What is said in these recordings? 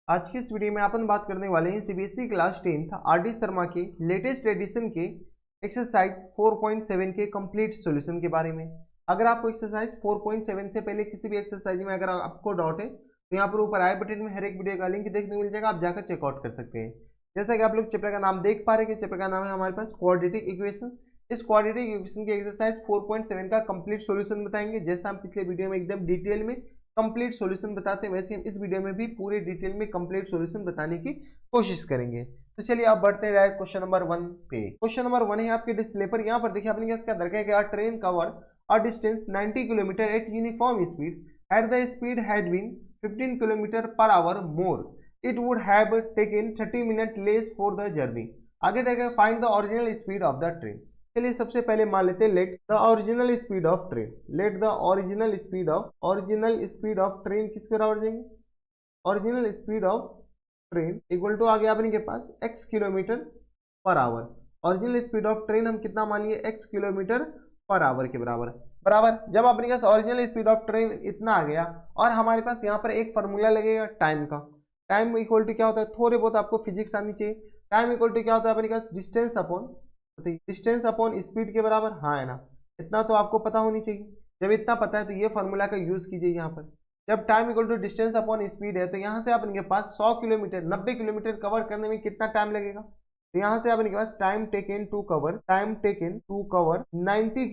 आज की इस वीडियो में अपन बात करने वाले हैं CBSE class 10th RD. Sharma के लेटेस्ट एडिशन के एक्सरसाइज 4.7 के कंप्लीट सॉल्यूशन के बारे में। अगर आपको एक्सरसाइज 4.7 से पहले किसी भी एक्सरसाइज में अगर आपको डाउट है तो यहाँ पर ऊपर आई बटन में हर एक वीडियो का लिंक देखने को मिल जाएगा, आप जाकर चेकआउट कर सकते हैं। जैसा कि आप लोग चैप्टर का नाम देख पा रहे हैं कि चैप्टर का नाम है हमारे पास क्वाड्रेटिक इक्वेशन। इस क्वाड्रेटिक इक्वेशन के एक्सरसाइज 4.7 का कंप्लीट सॉल्यूशन बताएंगे। जैसा हम पिछले वीडियो में एकदम डिटेल में कंप्लीट सॉल्यूशन बताते हैं, वैसे हम इस वीडियो में भी पूरे डिटेल में कंप्लीट सॉल्यूशन बताने की कोशिश करेंगे। तो चलिए आप बढ़ते हैं डायरेक्ट क्वेश्चन नंबर 1 पे। क्वेश्चन नंबर 1 है आपके डिस्प्ले पर। यहाँ पर देखिए आपने क्या दर्ज किया, train cover a distance 90 kilometre at uniform speed at the speed had been 15 kilometre per hour more it would have taken 30 minute less for the journey. आगे देखिए find the original speed of the train. चलिए सबसे पहले मान लेते हैं let the original speed of train. Let the original speed of train किसके बराबर जाएंगे, original speed of train equal to आ गया अपने के पास x kilometre per our. Original speed of train हम कितना मान लिए, x किलोमीटर पर आवर के बराबर। जब अपने पास ओरिजिनल स्पीड ऑफ ट्रेन इतना आ गया और हमारे पास यहाँ पर एक फॉर्मूला लगेगा टाइम का। टाइम इक्वल टू क्या होता है, थोड़े बहुत आपको फिजिक्स आनी चाहिए। टाइम इक्वल टू क्या होता है अपने पास, डिस्टेंस अपॉन स्पीड के बराबर। हाँ है ना, इतना तो आपको पता होनी चाहिए। जब इतना पता है तो ये फॉर्मूला का यूज कीजिए यहाँ पर। जब time equal to distance upon speed है तो यहाँ से आपके पास 100 किलोमीटर 90 किलोमीटर कवर करने में कितना टाइम लगेगा, तो यहाँ से आपके पास time taken to cover 90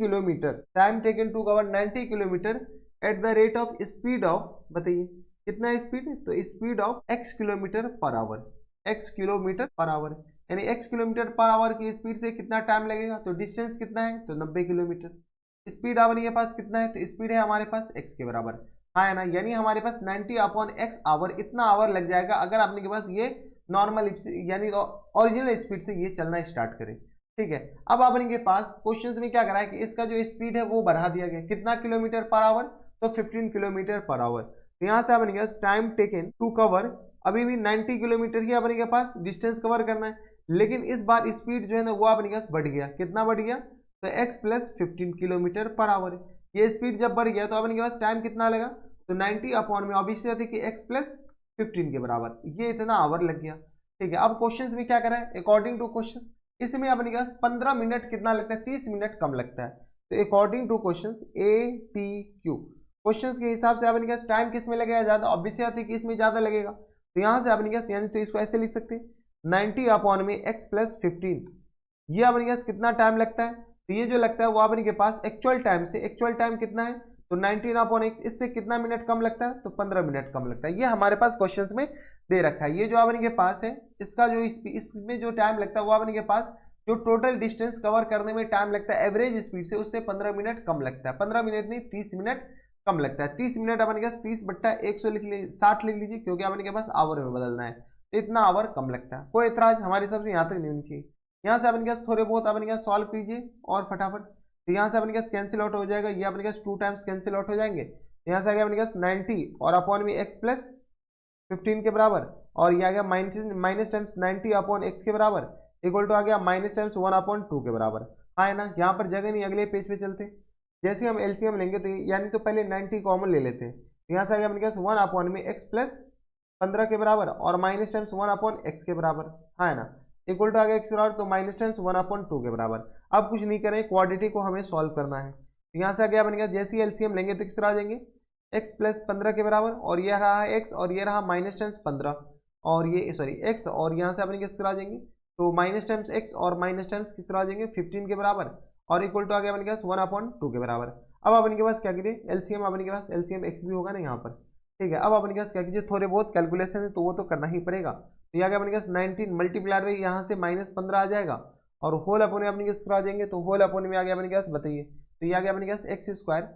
kilometre at the rate of speed of, बताइए कितना स्पीड है, तो speed of x kilometre per hour, यानी x किलोमीटर पर आवर की स्पीड से कितना टाइम लगेगा, तो डिस्टेंस कितना है, तो 90 किलोमीटर। स्पीड आपके पास कितना है, तो स्पीड है हमारे पास x के बराबर। हाँ है ना, यानी हमारे पास 90 अपॉन x आवर, इतना आवर लग जाएगा अगर आपने के पास ये नॉर्मल यानी ओरिजिनल स्पीड से ये चलना स्टार्ट करे। ठीक है, अब आपने के पास क्वेश्चन में क्या करा है कि इसका जो स्पीड है वो बढ़ा दिया गया, कितना किलोमीटर पर आवर, तो 15 किलोमीटर पर आवर। तो यहाँ से आपने के पास टाइम टेकन टू कवर अभी भी 90 किलोमीटर ही अपने के पास डिस्टेंस कवर करना है, लेकिन इस बार स्पीड जो है ना वो अपने पास बढ़ गया। कितना बढ़ गया, तो x plus 15 kilometre per our. ये स्पीड जब बढ़ गया तो अपने पास टाइम कितना लगा, तो 90 अपॉन में ऑब्वियसली थी कि x प्लस 15 के बराबर, ये इतना आवर लग गया। ठीक है, अब क्वेश्चन में क्या करा है, अकॉर्डिंग टू क्वेश्चन इसमें अपने पास 15 मिनट कितना लगता है, 30 मिनट कम लगता है। तो according to question ATQ question के हिसाब से अपने पास टाइम किस में लगेगा ज्यादा, ऑब्वियसली आती है कि इसमें ज्यादा लगेगा। तो यहाँ से अपने पास यानी तो इसको ऐसे लिख सकते हैं 90 अपॉन में x प्लस 15, ये अपने पास कितना टाइम लगता है, तो ये जो लगता है वो अपने के पास एक्चुअल टाइम से, एक्चुअल टाइम कितना है, तो 19 अपॉन x, इससे कितना मिनट कम लगता है, तो 15 मिनट कम लगता है। ये हमारे पास क्वेश्चंस में दे रखा है। ये जो अपने के पास है इसका जो इसमें जो टाइम लगता है वो अपने के पास जो टोटल डिस्टेंस कवर करने में टाइम लगता है एवरेज स्पीड से, उससे 15 मिनट कम लगता है। 15 मिनट नहीं 30 मिनट कम लगता है। 30 मिनट अपने के पास 30/100 लिख लीजिए, 60 लिख लीजिए, क्योंकि अपने के पास आवर में बदलना है, तो इतना आवर कम लगता है। कोई एतराज हमारे सबसे यहाँ तक नहीं होनी चाहिए। यहाँ से अपने पास थोड़े बहुत अपने पास सॉल्व कीजिए और फटाफट, तो यहाँ से अपने पास कैंसिल आउट हो जाएगा, ये अपने पास 2 टाइम्स कैंसिल आउट हो जाएंगे। यहाँ से आ गया अपने पास 90 और अपॉन में x प्लस 15 के बराबर, और ये आ गया माइनस टाइम्स 90 अपॉन x के बराबर इक्वल टू आ गया माइनस टाइम्स 1/2 के बराबर। हाँ है ना, यहाँ पर जगह नहीं, अगले पेज पे चलते। जैसे हम एलसीएम लेंगे तो यानी तो पहले 90 कॉमन ले लेते हैं। यहाँ से आ गया अपने पास 1 अपॉन में x प्लस 15 के बराबर और माइनस टाइम्स 1 अपॉन x के बराबर। हाँ है ना, इक्वल टू आ गया x बराबर, तो माइनस टाइम्स 1/2 के बराबर। अब कुछ नहीं करें, क्वाड्रेटिक को हमें सॉल्व करना है। तो यहाँ से आ गया अपने पास जैसे ही एलसीएम लेंगे तो किस तरह आ जाएंगे, x प्लस 15 के बराबर, और ये रहा है x और ये रहा माइनस टाइम्स 15 और ये सॉरी x, और यहाँ से अपने किस तरह आ जाएंगे, तो माइनस टाइम्स x और माइनस टाइम्स किस तरह आ जाएंगे 15 के बराबर, और इक्वल टू आ गया अपने पास 1/2 के बराबर। अब अपने के पास क्या कीजिए, एलसीएम अपने के पास एलसीएम x भी होगा ना यहाँ पर। ठीक है, अब अपने के पास क्या कीजिए, थोड़े बहुत कैलकुलेशन है तो वो तो करना ही पड़ेगा। तो यहाँ अपने पास 19 मल्टीप्लाइड बाई यहाँ से -15 आ जाएगा, और होल अपॉन में अपने किस तरह आ जाएंगे, तो होल अपॉन में आ गया अपने पास, बताइए, तो ये आ गया अपने पास एक्स स्क्वायर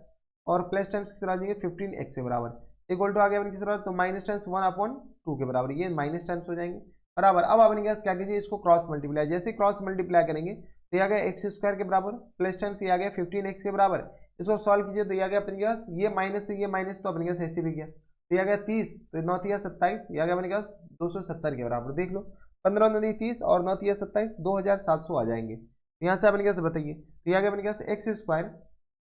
और प्लस टाइम्स किस तरह आ जाएंगे 15x के बराबर इक्वल टू आ गया अपने किस तरह, तो माइनस टाइम्स 1/2 के बराबर, ये माइनस टाइम्स हो जाएंगे बराबर। अब अपने पास क्या कीजिए, इसको क्रॉस मल्टीप्लाई, जैसे क्रॉस मल्टीप्लाई करेंगे तो ये आ गया एक्स स्क्वायर के बराबर प्लस टाइम्स ये आ गया 15x के बराबर। इसको सॉल्व कीजिए तो ये आ गया अपने पास, ये माइनस से ये माइनस तो अपने पास ऐसे भी गया, तो ये आ गया 30, तो 9 × 27, ये आ गया अपने पास 270 के बराबर। देख लो 15 9 30 और 9 × 27 2700 आ जाएंगे। यहाँ से अपने पास बताइए, तो ये आ गया अपने पास एक्स स्क्वायर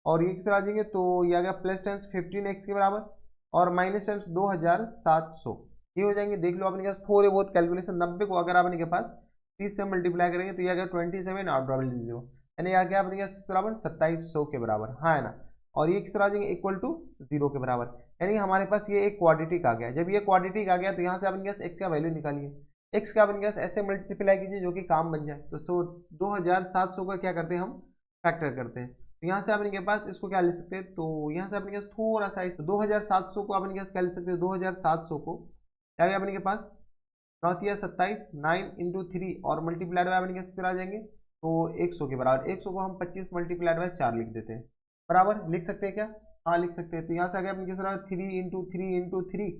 और ये किस तरह आ जाएंगे, तो ये आ गया प्लस टाइम्स 15x के बराबर और माइनस टाइम्स 2700, ये हो जाएंगे, देख लो अपने पास थोड़े बहुत कैलकुलेशन। 90 को अगर आपने के पास 30 से मल्टीप्लाई करेंगे तो ये आ गया 27 और डबल 0, यानी आ गया अपने किस बराबर 2700 के बराबर, हाँ है ना। और ये किस तरह आ जाएंगे इक्वल टू 0 के बराबर, यानी हमारे पास ये एक क्वाड्रेटिक आ गया। जब ये क्वाड्रेटिक आ गया तो यहाँ से अपने पास x का वैल्यू निकालिए, x का अपने पास ऐसे मल्टीप्लाई कीजिए जो कि काम बन जाए। तो 2700 का क्या करते हैं हम, फैक्टर करते हैं। तो यहाँ से अपने के पास इसको क्या ले सकते हैं, तो यहाँ से अपने के पास थोड़ा सा 2700 को अपने के पास क्या ले सकते हैं, 2700 को क्या गया अपने के पास 9×27 9 इंटू 3 और मल्टीप्लाइड बाय अपने किस तरह आ जाएंगे, तो 100 के बराबर। 100 को हम 25 मल्टीप्लाइड बाय 4 लिख देते हैं, बराबर लिख सकते हैं क्या, हाँ लिख सकते हैं। तो यहाँ से आ गया अपने किस तरह 3 इंटू 3 इंटू 3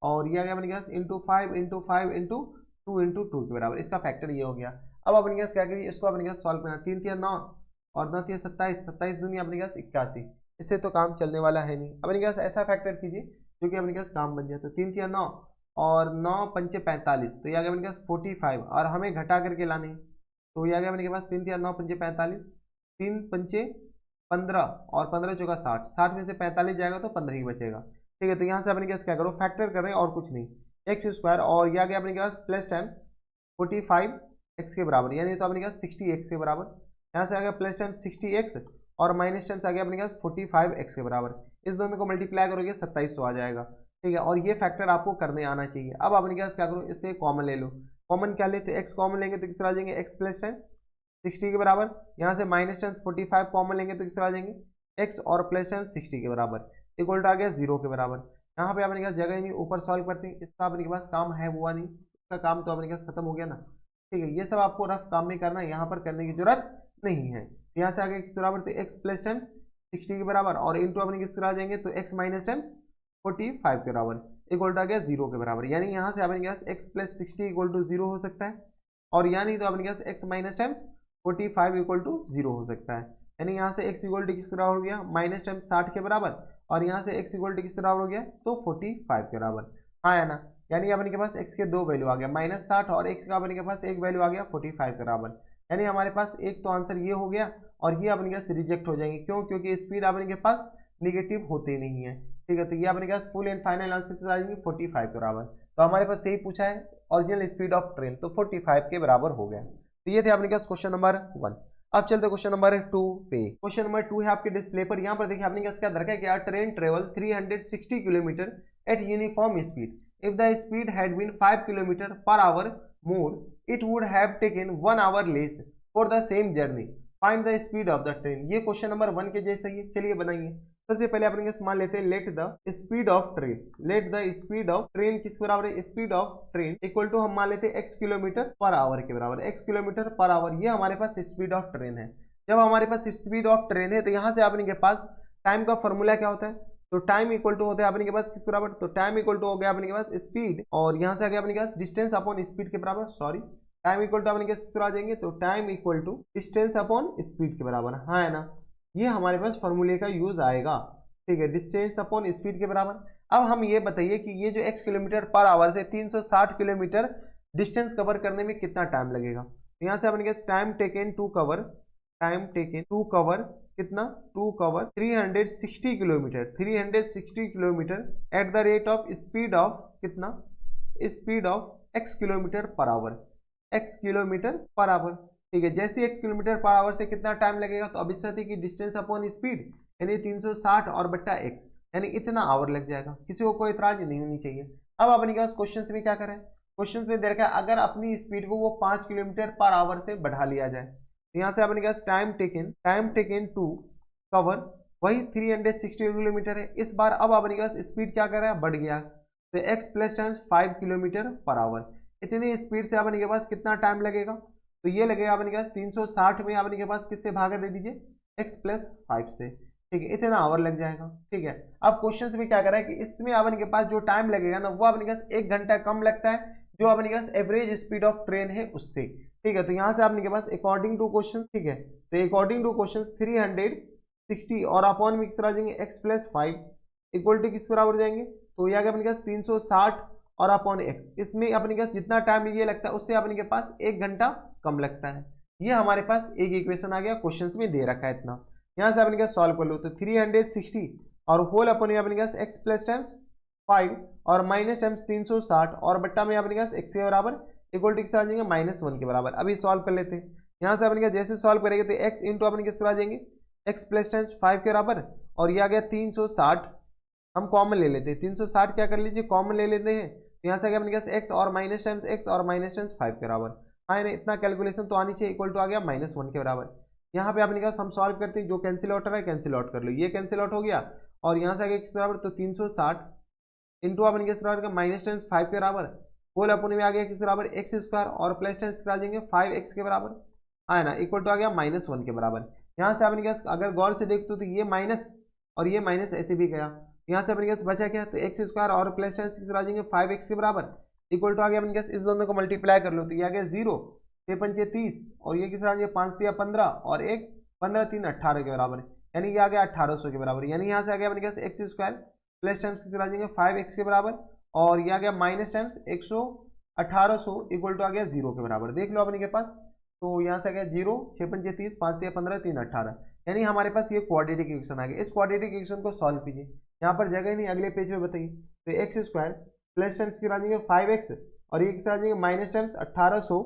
और ये आ गया अपने के पास इंटू 5 इंटू 5 इंटू 2 इंटू 2 के बराबर, इसका फैक्टर ये हो गया। अब अपने के पास क्या करिए, इसको अपने के पास सॉल्व करना, 3 3 9 और 9 3 27, 27 दुनिया अपने के पास 81, इससे तो काम चलने वाला है नहीं। अपने के पास ऐसा फैक्टर कीजिए जो कि अपने के पास काम बन जाए। तो 3 3 9 और 9 पंचे 45, तो ये आ गया अपने के पास 45 और हमें घटा करके लाने, तो ये आ गया अपने के पास 3 3 9 पंचे 45, 3 पंचे 15 और 15 चौका 60, 60 में से 45 जाएगा तो 15 ही बचेगा, ठीक है। तो यहाँ से अपने के पास क्या करो, फैक्टर कर रहे हैं और कुछ नहीं, एक्स स्क्वायर और ये आ गया अपने के पास प्लस टाइम्स 45 एक्स के बराबर, यानी तो अपने के पास 60 एक्स के बराबर। यहाँ से आ गया प्लस टाइम्स 60 एक्स और माइनस टाइम्स आ गया अपने के पास 45 एक्स के बराबर। इस दोनों को मल्टीप्लाई करोगे 2700 आ जाएगा, ठीक है। और ये फैक्टर आपको करने आना चाहिए। अब अपने के पास क्या करो, इससे कॉमन ले लो, कॉमन क्या लेते, एक्स कॉमन लेंगे तो किस तरह आ जाएंगे, एक्स प्लस टाइम 60 के बराबर। यहाँ से माइनस टाइम 45 कॉमन लेंगे तो किस तरह आ जाएंगे, एक्स और प्लस टाइम 60 के बराबर इक्वल टू आ गया 0 के बराबर। यहाँ पे अपने के पास जगह ही नहीं, ऊपर सॉल्व करते हैं, इसका अपने के पास काम है हुआ नहीं, इसका काम तो अपने के पास खत्म हो गया ना, ठीक है। ये सब आपको रफ काम में करना है, यहाँ पर करने की जरूरत नहीं है। यहाँ से आगे किस बराबर, तो एक्स प्लस टाइम्स 60 के बराबर और इंटू अपने किस तरह आ जाएंगे, तो एक्स माइनस टाइम्स 45 के बराबर इक्वल टू आ गया 0 के बराबर। यानी यहाँ से अपने पास x प्लस 60 इक्वल टू 0 हो सकता है, और यानी तो अपने पास x minus times 45 equal to 0 हो सकता है। यानी यहाँ से x इक्वल टू किस बराबर हो गया, माइनस टाइम्स 60 के बराबर, और यहाँ से x इक्वल टू किस बराबर हो गया, तो 45 के बराबर, हाँ है ना। यानी अपने के पास x के दो वैल्यू आ गया, माइनस 60 और x का अपने के पास एक वैल्यू आ गया 45 के बराबर। यानी हमारे पास एक तो आंसर ये हो गया और ये अपने पास रिजेक्ट हो जाएंगे, क्यों, क्योंकि स्पीड अपने के पास निगेटिव होते नहीं है, ठीक है। तो ये अपने पास फुल एंड फाइनल आंसर आ जाएंगे 45 के बराबर। तो हमारे पास सही पूछा है ओरिजिनल स्पीड ऑफ ट्रेन, तो 45 के बराबर हो गया। तो ये थे अपने पास क्वेश्चन नंबर 1। अब चलते क्वेश्चन नंबर 2 पे। क्वेश्चन नंबर 2 है आपके डिस्प्ले पर, यहाँ पर देखिए आपने क्या दरकार किया, train travel 360 kilometre at uniform speed, if the speed had been 5 kilometre per hour more it would have taken 1 hour less for the same journey, find the speed of the train. ये question number 1 के जैसा ही है, चलिए बनाइए। सबसे पहले अपने मान लेते हैं let the speed of train, let the speed of train किस बराबर है, speed of train equal to हम मान लेते हैं x किलोमीटर पर आवर के बराबर, x किलोमीटर पर आवर, ये हमारे पास स्पीड ऑफ ट्रेन है। जब हमारे पास स्पीड ऑफ ट्रेन है तो यहाँ से अपने के पास टाइम का फॉर्मूला क्या होता है, तो टाइम इक्वल टू होता है अपने के पास किस बराबर, तो टाइम इक्वल टू हो गया अपने के पास स्पीड और यहाँ से आ गया अपने के पास डिस्टेंस अपॉन स्पीड के बराबर, सॉरी टाइम इक्वल टू अपने के पास आ जाएंगे, तो time equal to distance upon speed के बराबर, हाँ है ना। ये हमारे पास फॉर्मूले का यूज आएगा, ठीक है, डिस्टेंस अपॉन स्पीड के बराबर। अब हम ये बताइए कि ये जो x किलोमीटर पर आवर से 360 किलोमीटर डिस्टेंस कवर करने में कितना टाइम लगेगा। तो यहाँ से अपने पास time taken to cover, time taken to cover कितना, to cover 360 kilometre, 360 kilometre at the rate of speed of कितना, speed of x kilometre per hour, x kilometre per hour, ठीक है। जैसे x किलोमीटर पर आवर से कितना time लगेगा, तो अभी की डिस्टेंस अपॉन स्पीड यानी 360 और बट्टा x, यानी इतना आवर लग जाएगा। किसी को कोई इतराज नहीं होनी चाहिए। अब अपने पास क्वेश्चन में क्या करें, क्वेश्चन में दे रखा है अगर अपनी स्पीड को वो 5 किलोमीटर पर आवर से बढ़ा लिया जाए, तो यहाँ से अपने पास टाइम टेकन टू कवर वही 360 किलोमीटर है। इस बार अब अपने पास स्पीड क्या कर रहा है, बढ़ गया, तो x plus times 5 kilometre per our, इतनी स्पीड से अपने के पास कितना टाइम लगेगा, तो ये लगेगा अपने पास 360 में अपने के पास किससे भागा दे दीजिए, x प्लस 5 से, ठीक है, इतना आवर लग जाएगा, ठीक है। अब क्वेश्चन में क्या कर रहा है कि इसमें अपने के पास जो टाइम लगेगा ना वो अपने पास 1 घंटा कम लगता है जो अपने के पास एवरेज स्पीड ऑफ ट्रेन है उससे, ठीक है। तो यहाँ से अपने के पास अकॉर्डिंग टू क्वेश्चन, ठीक है, तो अकॉर्डिंग टू क्वेश्चन 360 और अपॉन में किस जाएंगे x प्लस 5 इक्वल टू किस बराबर जाएंगे, तो ये अपने पास 360 और अपॉन x, इसमें अपने पास जितना टाइम ये लगता है उससे अपने के पास 1 घंटा कम लगता है। ये हमारे पास एक इक्वेशन आ गया, क्वेश्चन में दे रखा है इतना। यहाँ से अपने पास सॉल्व कर लो, तो 360 और होल अपॉन अपने पास x प्लस टाइम्स 5 और माइनस टाइम्स 360 और बट्टा में अपने पास x के बराबर इक्वल टू आ जाएंगे -1 के बराबर। अभी सॉल्व कर लेते हैं। यहाँ से अपने जैसे सॉल्व करेंगे तो x इंटू अपने किस आ जाएंगे x प्लस टाइम्स 5 के बराबर और ये आ गया 360। हम कॉमन ले लेते हैं, 360 क्या कर लीजिए कॉमन ले लेते हैं। तो यहाँ से आ गया अपने पास x और माइनस टाइम्स x और माइनस टाइम्स 5 के बराबर। हाँ ना, इतना कैलकुलेशन तो आनी चाहिए, इक्वल टू आ गया -1 के बराबर। यहाँ पे अपने पास हम सॉल्व करते हैं, जो कैंसिल आउट है कैंसिल आउट कर लो, ये कैंसिल आउट हो गया और यहाँ से आ गया किस बराबर तो 360 इंटू अपने किस बराबर का माइनस टाइम्स 5 के बराबर होल अपने में आ गया किस बराबर एक्स स्क्वायर और प्लस टाइम्स आ जाएंगे 5x के बराबर। हाँ ना, इक्वल टू आ गया -1 के बराबर। यहाँ से अपने पास अगर गौर से देखते हो तो ये माइनस और ये माइनस ऐसे भी गया। यहाँ से अपने पास बचा क्या तो एक्स स्क्वायर और प्लस टाइम्स आ जाएंगे 5x के बराबर इक्वल टू आ गया अपने पास, इस दोनों को मल्टीप्लाई कर लो तो ये आ गया 0 6 पंचे 30 और ये किस आ गया 5 3 15 और एक 15 3 18 के बराबर, यानी ये आ गया 1800 के बराबर। यानी यहाँ से आ गया अपने पास एक्स स्क्वायर प्लस टाइम्स आ जाएंगे 5x के बराबर और ये आ गया माइनस टाइम्स 1800 इक्वल टू आ गया 0 के बराबर। देख लो अपने के पास, तो यहाँ से आ गया 0 6 पंचे 30 5 3 15 3 18, यानी हमारे पास ये क्वाड्रेटिक इक्वेशन आ गया। इस क्वाड्रेटिक इक्वेशन को सॉल्व कीजिए, यहाँ पर जगह नहीं, अगले पेज में बताइए। तो एक्स स्क्वायर प्लस टाइम्स आ जाएंगे 5x और ये किस आ जाएंगे माइनस टाइम्स 1800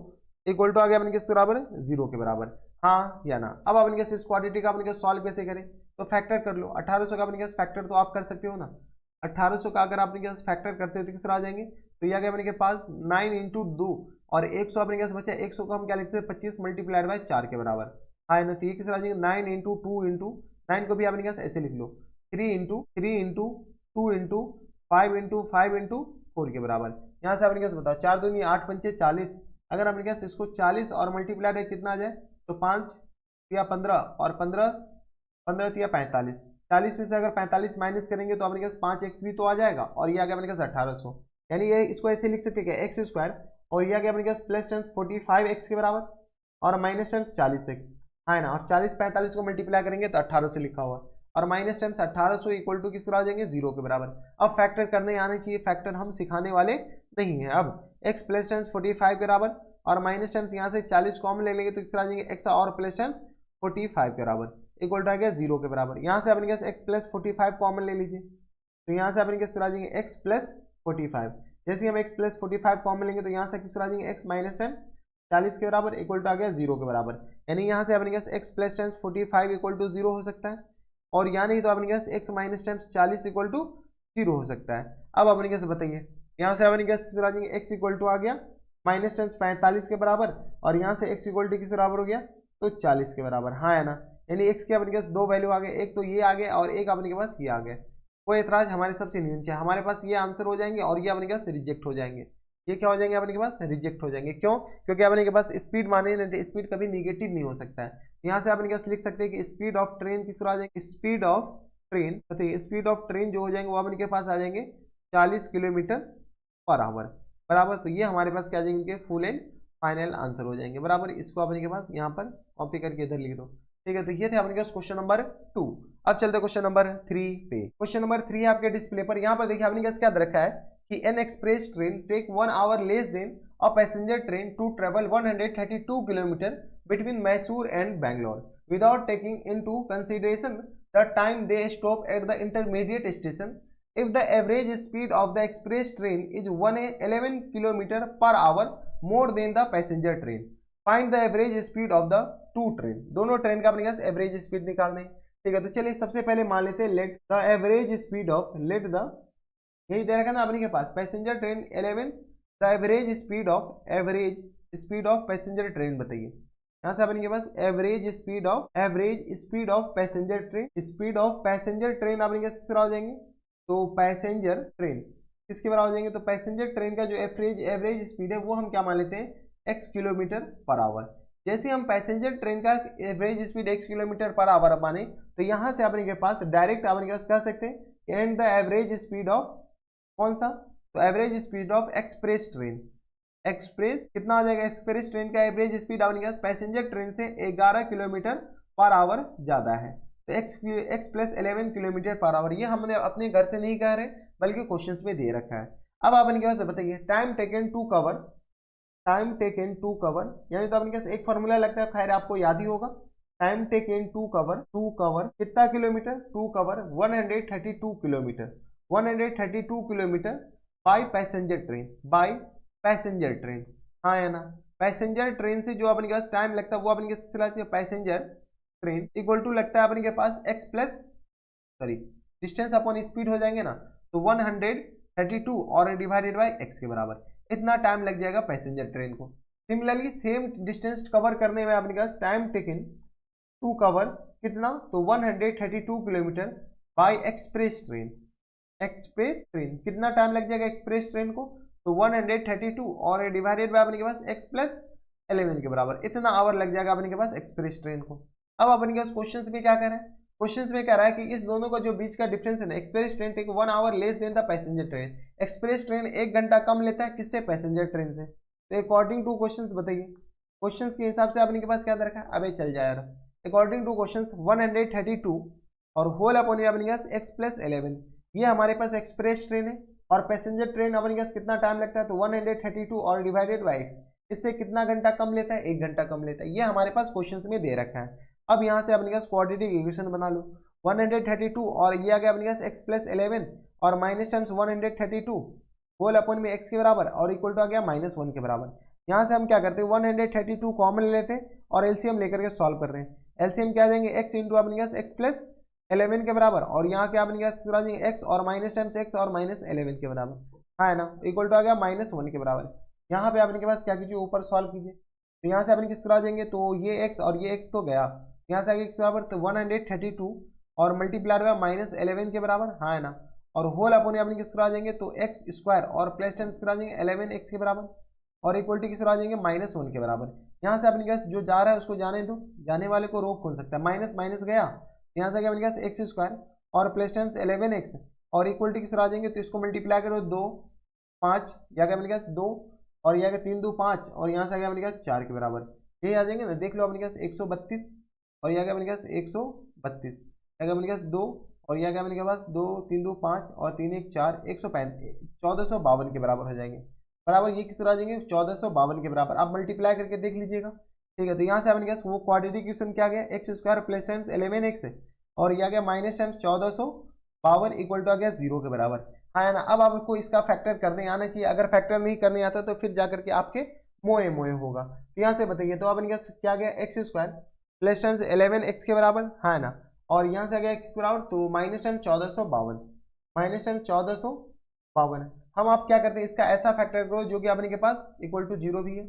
इक्वल टू आ गया अपने किस बराबर 0 के बराबर। हाँ या ना। अब अपने कैसे इस क्वाड्रेटिक का अपने सॉल्व कैसे करें, तो फैक्टर कर लो। 1800 का अपने कैसे फैक्टर तो आप कर सकते हो ना, 1800 का अगर आपने कैसे फैक्टर करते हो तो किस आ जाएंगे, तो ये आ गया अपने के पास 9 इंटू 2 और 100 अपने कैसे बचा 100 को हम क्या लिखते हैं 25 मल्टीप्लाइड बाय 4 के बराबर। हाँ ना, तो ये किस आ जाएंगे 9 इंटू 2 इंटू 9 को भी अपने कैसे ऐसे लिख लो 3 इंटू 2 इंटू 5 इंटू 5 इंटू 4 के बराबर। यहाँ से अपने कैसे बताओ 4 दूनी 8 पंचे 40, अगर अपने कैसे इसको 40 और मल्टीप्लाइड है कितना आ जाए तो 5 या 15 और 15 या 45, 40 में से अगर 45 माइनस करेंगे तो अपने पास 5x भी तो आ जाएगा और ये आ गया अपने पास 1800, यानी ये इसको ऐसे लिख सकते हैं एक्स स्क्वायर और ये आ गया अपने पास प्लस टाइम्स 45x के बराबर और माइनस टाइम्स 40x है ना, और 40 45 को मल्टीप्लाई करेंगे तो 1800 से लिखा हुआ और माइनस टाइम्स 1800 इक्वल टू किस तरह आ जाएंगे 0 के बराबर। अब फैक्टर करने आने चाहिए, फैक्टर हम सिखाने वाले नहीं है। अब x प्लस टाइम्स 45 के बराबर और माइनस टाइम्स यहाँ से 40 कॉमन ले लेंगे तो किस तरह आ जाएंगे x और प्लस टाइम्स 45 के बराबर इक्वल टू आ गया 0 के बराबर। यहाँ से अपने पास x प्लस 45 कॉमन ले लीजिए, तो यहाँ से अपने किस तरह आ जाएंगे x प्लस 45, जैसे हम x प्लस 45 कॉमन लेंगे तो यहाँ से किस तरह आ जाएंगे x माइनस 40 के बराबर इक्वल टू आ गया 0 के बराबर, यानी यहाँ से अपने पास x plus times 45 equal to 0 हो सकता है और यहाँ नहीं तो अपने पास x minus times 40 equal to 0 हो सकता है। अब अपने कैसे बताइए, यहाँ से अपने किस तरह आ जाएंगे x इक्वल टू आ गया माइनस टाइम्स 45 के बराबर और यहाँ से x इक्वल टू किस बराबर हो गया तो 40 के बराबर। हाँ है ना, यानी x के अपने पास दो वैल्यू आ गए, एक तो ये आ गया और एक अपने के पास ये आ गया। कोई एतराज हमारे सबसे नहीं चाहिए, हमारे पास ये आंसर हो जाएंगे और ये अपने पास रिजेक्ट हो जाएंगे। ये क्या हो जाएंगे अपने के पास रिजेक्ट हो जाएंगे, क्यों? क्योंकि अपने के पास स्पीड माने नहीं थे, स्पीड कभी निगेटिव नहीं हो सकता है। यहाँ से अपने पास लिख सकते हैं कि स्पीड ऑफ ट्रेन किस तरह आ जाएगी, स्पीड ऑफ ट्रेन बताइए, स्पीड ऑफ ट्रेन जो हो जाएंगे वो अपने के पास आ जाएंगे 40 किलोमीटर पर आवर बराबर। तो ये हमारे पास क्या आ जाएंगे इनके फुल एंड फाइनल आंसर हो जाएंगे बराबर। इसको अपने के पास यहाँ पर कॉपी करके इधर लिख दो, ठीक है। तो ये थे अपने पास क्वेश्चन नंबर 2। अब चलते क्वेश्चन नंबर 3 पे। क्वेश्चन नंबर 3 आपके डिस्प्ले पर, यहाँ पर देखिए अपने पास क्या रखा है कि an express train take 1 hour less than a passenger train to travel 132 kilometre between Mysore and Bangalore without taking into consideration the time they stop at the intermediate station. If the average speed of the express train is 111 km per hour more than the passenger train, find the average speed of the two train। दोनों train का अपने पास average speed निकालना है, ठीक है। तो चलिए सबसे पहले मान लेते हैं let the average speed of, let the यही दे रखा ना अपने के पास passenger train 11, the average speed of passenger train बताइए। यहाँ से अपने के पास average speed of passenger train, speed of passenger train अपने के किस तरह हो जाएंगे तो पैसेंजर ट्रेन किसके बराबर हो जाएंगे, तो पैसेंजर ट्रेन का जो एवरेज स्पीड है वो हम क्या मान लेते हैं x किलोमीटर पर आवर। जैसे हम पैसेंजर ट्रेन का average speed x kilometre per our माने तो यहाँ से अपने के पास डायरेक्ट अपने के पास कह सकते हैं and the average speed of कौन सा, तो average speed of express train. Express कितना आ जाएगा, एक्सप्रेस ट्रेन का एवरेज स्पीड अपने के पास पैसेंजर ट्रेन से 11 किलोमीटर पर आवर ज्यादा है, तो x plus 11 kilometre per our. ये हमने अपने घर से नहीं कह रहे बल्कि क्वेश्चंस में दे रखा है। अब आप इनके पास बताइए टाइम टेकन टू कवर, यानी तो अपने पास एक फॉर्मूला लगता है, खैर आपको याद ही होगा। टाइम टेकन टू कवर कितना kilometre, to cover 132 kilometre 132 kilometre by passenger train, by passenger train, हाँ है ना। पैसेंजर ट्रेन से जो अपने के पास टाइम लगता है वो अपने के पास पैसेंजर ट्रेन इक्वल टू लगता है अपने के पास x plus sorry distance upon speed हो जाएंगे ना, तो 132 और डिवाइडेड बाय एक्स के बराबर इतना टाइम लग जाएगा पैसेंजर ट्रेन को। सिमिलरली सेम डिस्टेंस कवर करने में अपने पास टाइम टेकन टू कवर कितना, तो 132 kilometre bye express train. Express train कितना टाइम लग जाएगा एक्सप्रेस ट्रेन को, तो 132 और डिवाइडेड बाय अपने के पास एक्स प्लस 11 के बराबर इतना आवर लग जाएगा अपने के पास एक्सप्रेस ट्रेन को। अब अपने के पास क्वेश्चंस में क्या कर रहा है, क्वेश्चंस में कह रहा है कि इस दोनों का जो बीच का डिफरेंस है ना, express train take 1 hour less than the passenger train. Express train 1 घंटा कम लेता है किससे, पैसेंजर ट्रेन से। तो अकॉर्डिंग टू क्वेश्चंस बताइए, क्वेश्चंस के हिसाब से अपने के पास क्या दे रखा है, अबे चल जाए यार। अकॉर्डिंग टू क्वेश्चंस 132 और होल अपॉन में अपने पास एक्स प्लस 11, ये हमारे पास एक्सप्रेस ट्रेन है और पैसेंजर ट्रेन अपने पास कितना टाइम लगता है, तो 132 और डिवाइडेड बाई एक्स, इससे कितना घंटा कम लेता है, 1 घंटा कम लेता है। ये हमारे पास क्वेश्चंस में दे रखा है। अब यहाँ से अपने पास क्वाड्रेटिक इक्वेशन बना लो, 132 और ये आ गया अपने पास एक्स प्लस 11 और माइनस टाइम्स 132 होल अपॉन में एक्स के बराबर और इक्वल टू आ गया -1 के बराबर। यहाँ से हम क्या करते हैं 132 कॉमन ले लेते हैं और एलसीएम लेकर के सॉल्व कर रहे हैं। एलसीएम क्या आ जाएंगे एक्स इंटू अपने पास एक्स प्लस 11 के बराबर और यहाँ क्या अपने पास आ जाएंगे एक्स और माइनस टाइम्स एक्स और -11 के बराबर, हाँ है ना, इक्वल टू आ गया -1 के बराबर। यहाँ पे आपने के पास क्या कीजिए ऊपर सॉल्व कीजिए, तो यहाँ से अपने किस तरह आ जाएंगे, तो ये एक्स और ये एक्स तो गया, यहाँ से आगे किस बराबर, तो 132 और मल्टीप्लाइड बाय -11 के बराबर, हाँ है ना, और होल अपने अपने किस तरह आ जाएंगे, तो एक्स स्क्वायर और प्लस टाइम्स किस तरह आ जाएंगे 11x के बराबर और इक्वलिटी किस तरह आ जाएंगे -1 के बराबर। यहाँ से अपने पास जो जा रहा है उसको जाने दो, जाने वाले को रोक कौन सकता है, माइनस माइनस गया, यहाँ से अपने पास एक्स स्क्वायर और प्लस टाइम्स 11x और इक्वलिटी किस तरह आ जाएंगे, तो इसको मल्टीप्लाई करो 2 5 या क्या अपने पास 2 और यहाँ 3 2 5 और यहाँ से आ गया अपने पास 4 के बराबर, ये आ जाएंगे ना, देख लो अपने पास 132 और यहाँ अपने पास 132 अपने पास 2 और यहाँ अपने पास 2 3 2 5 और 3 1 4 135 1452 के बराबर हो जाएंगे बराबर। ये किस तरह आ जाएंगे 1452 के बराबर। आप मल्टीप्लाई करके देख लीजिएगा, ठीक है। तो यहाँ से अपने पास वो क्वाड्रेटिक इक्वेशन क्या गया x square plus times 11x और यह गया माइनस टाइम्स 1452 इक्वल टू आ गया 0 के बराबर, हाँ है ना। अब आपको इसका फैक्टर करने आना चाहिए, अगर फैक्टर नहीं करने आता तो फिर जाकर के आपके मोए मोए होगा। तो यहाँ से बताइए, तो अपने पास क्या गया x square plus times 11x के बराबर, हाँ है ना, और यहाँ से आ गया एक्स बराबर तो माइनस टाइम 1452 माइनस टाइम 1452। हम आप क्या करते हैं इसका ऐसा फैक्टर करो जो कि अपने के पास इक्वल टू 0 भी है,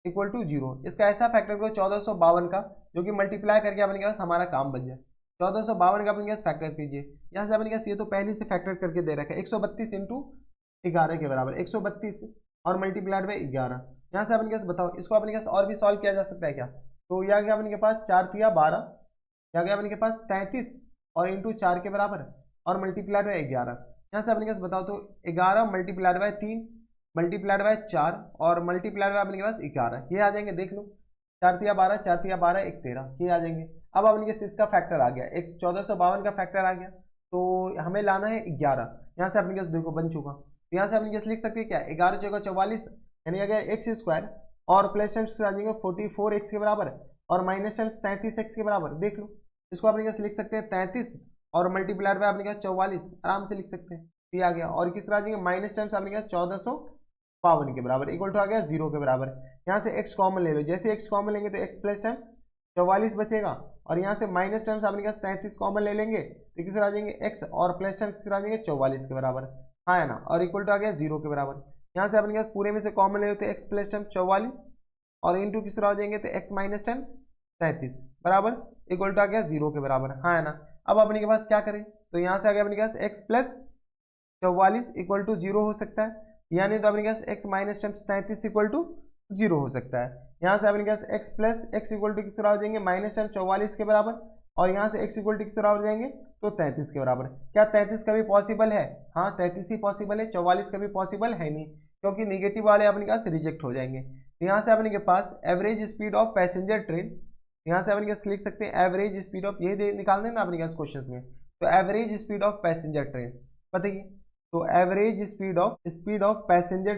इक्वल टू 0, इसका ऐसा फैक्टर करो 1452 का जो कि मल्टीप्लाई करके अपने के पास हमारा काम बन जाए। 1452 का अपने के पास फैक्टर कीजिए, यहाँ से अपने के पास ये तो पहले से फैक्टर करके दे रखा है 132 इंटू 11 के बराबर 132 और मल्टीप्लाइड बाई 11। यहाँ से अपने के पास बताओ इसको अपने के पास और भी सॉल्व किया जा सकता है क्या, तो यह गया अपने के पास 4 3 12 क्या गया अपने के पास 33 और इंटू 4 के बराबर और मल्टीप्लाइड बाई 11। यहाँ से अपने के पास बताओ तो 11 मल्टीप्लाइड बाय 3 मल्टीप्लाइड बाय 4 और मल्टीप्लाइड बाय अपने के पास 11, ये आ जाएंगे, देख लो 4 3 12 4 3 12 1 13, ये आ जाएंगे। अब अपने के इसका फैक्टर आ गया, एक 1452 का फैक्टर आ गया, तो हमें लाना है 11। यहाँ से अपने के देखो बन चुका, तो यहाँ से अपने के लिख सकते हैं क्या 11 चौका 44 यानी आ गया एक्स स्क्वायर और प्लस टाइम्स आ जाएंगे 44x के बराबर और माइनस टाइम्स 33x के बराबर, देख लो इसको अपने के लिख सकते हैं 33 और मल्टीप्लाइड बाय अपने के 44 आराम से लिख सकते हैं, ये आ गया। और किस तरह आ जाएंगे माइनस टाइम्स अपने के 1452 के बराबर इक्वल टू आ गया 0 के बराबर। यहाँ से x कॉमन ले लो, जैसे x कॉमन लेंगे तो x प्लस टाइम्स 44 बचेगा और यहाँ से माइनस टाइम्स अपने के 33 कॉमन ले लेंगे तो किस तरह आ जाएंगे x और प्लस टाइम्स किस तरह आ जाएंगे 44 के बराबर, हाँ है ना, और इक्वल टू आ गया 0 के बराबर। यहाँ से अपने के पूरे में से कॉमन ले लो तो x प्लस टाइम्स 44 और इंटू किस तरह आ जाएंगे तो x माइनस टाइम्स 33 बराबर इक्वल टू आ गया 0 के बराबर, हाँ है ना। अब अपने के पास क्या करें, तो यहाँ से आ गया अपने के पास x प्लस 44 इक्वल टू 0 हो सकता है, यानी तो अपने के पास x minus times 33 equal to 0 हो सकता है। यहाँ से अपने के पास x plus x equal to किस तरह हो जाएंगे माइनस टाइम्स 44 के बराबर और यहाँ से x इक्वल टू किस तरह हो जाएंगे तो 33 के बराबर। क्या 33 कभी पॉसिबल है, हाँ 33 ही पॉसिबल है, 44 कभी पॉसिबल है नहीं क्योंकि निगेटिव वाले अपने के पास रिजेक्ट हो जाएंगे। यहाँ से अपने के पास average speed of passenger train, यहाँ से अपने के पास लिख सकते हैं एवरेज स्पीड ऑफ, यही निकाल देना अपने के पास क्वेश्चन में, तो average speed of passenger train बताइए, तो average speed of passenger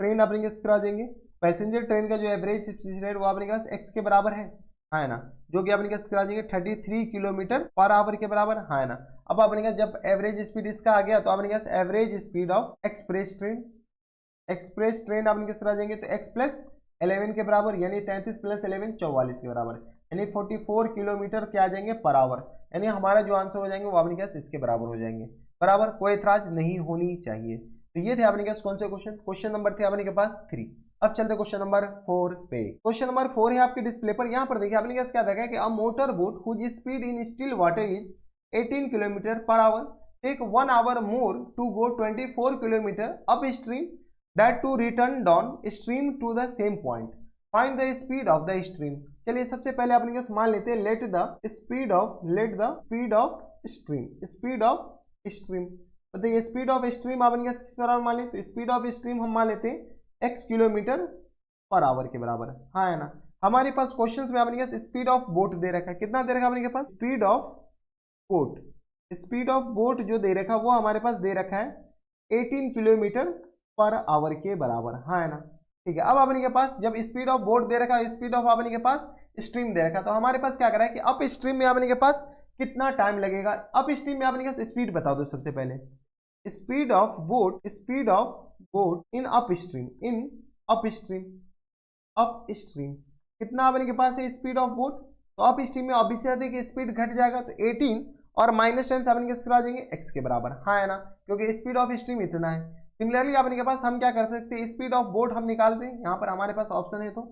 train अपने किस तरह देंगे, पैसेंजर ट्रेन का जो एवरेज स्पीड है वो अपने पास x के बराबर है, हाँ है ना, जो कि अपने क्या करा देंगे 33 किलोमीटर पर आवर के बराबर, हाँ है ना। अब अपने क्या जब एवरेज स्पीड इसका आ गया तो अपने क्या average speed of express train, express train अपने किस तरह जाएंगे तो x प्लस 11 के बराबर, यानी 33 प्लस 11 44 के बराबर, यानी 44 किलोमीटर क्या आ जाएंगे पर आवर, यानी हमारा जो आंसर हो जाएंगे वो अपने क्या इसके बराबर हो जाएंगे। बराबर, कोई एतराज नहीं होनी चाहिए। तो ये थे अपने क्या कौन से क्वेश्चन, क्वेश्चन नंबर थे अपने के पास 3। अब चलते क्वेश्चन नंबर 4 पे। क्वेश्चन नंबर 4 है आपके डिस्प्ले पर, यहाँ पर देखिए आपने क्या देखा है कि a motor boat whose speed in still water is 18 kilometre per hour take 1 hour more to go 24 kilometre upstream that to return down stream to the same point, find the speed of the stream। चलिए सबसे पहले अपने क्या मान लेते हैं let the speed of stream, बताइए speed of stream अपन क्या किस बराबर मान लेते, तो स्पीड ऑफ स्ट्रीम हम मान लेते हैं x किलोमीटर पर आवर के बराबर, हाँ है ना। हमारे पास क्वेश्चंस में अपने क्या स्पीड ऑफ बोट दे रखा है, कितना दे रखा है अपने के पास speed of boat, speed of boat जो दे रखा है वो हमारे पास दे रखा है 18 किलोमीटर पर आवर के बराबर, हाँ है ना। ठीक है, अब अपने के पास जब स्पीड ऑफ बोट दे रखा है, स्पीड ऑफ अपने के पास स्ट्रीम दे रखा है, तो हमारे पास क्या करा है कि अप स्ट्रीम में अपने के पास कितना टाइम लगेगा। अप स्ट्रीम में अपने के स्पीड बता दो सबसे पहले, speed of boat in up stream कितना अपने के पास है स्पीड ऑफ बोट, तो अप स्ट्रीम में ऑब्वियसली कि स्पीड घट जाएगा, तो 18 और माइनस 10 अपने के आ जाएंगे x के बराबर, हाँ है ना, क्योंकि स्पीड ऑफ स्ट्रीम इतना है। सिमिलरली अपने के पास हम क्या कर सकते हैं, स्पीड ऑफ बोट हम निकालते हैं, यहाँ पर हमारे पास ऑप्शन है, तो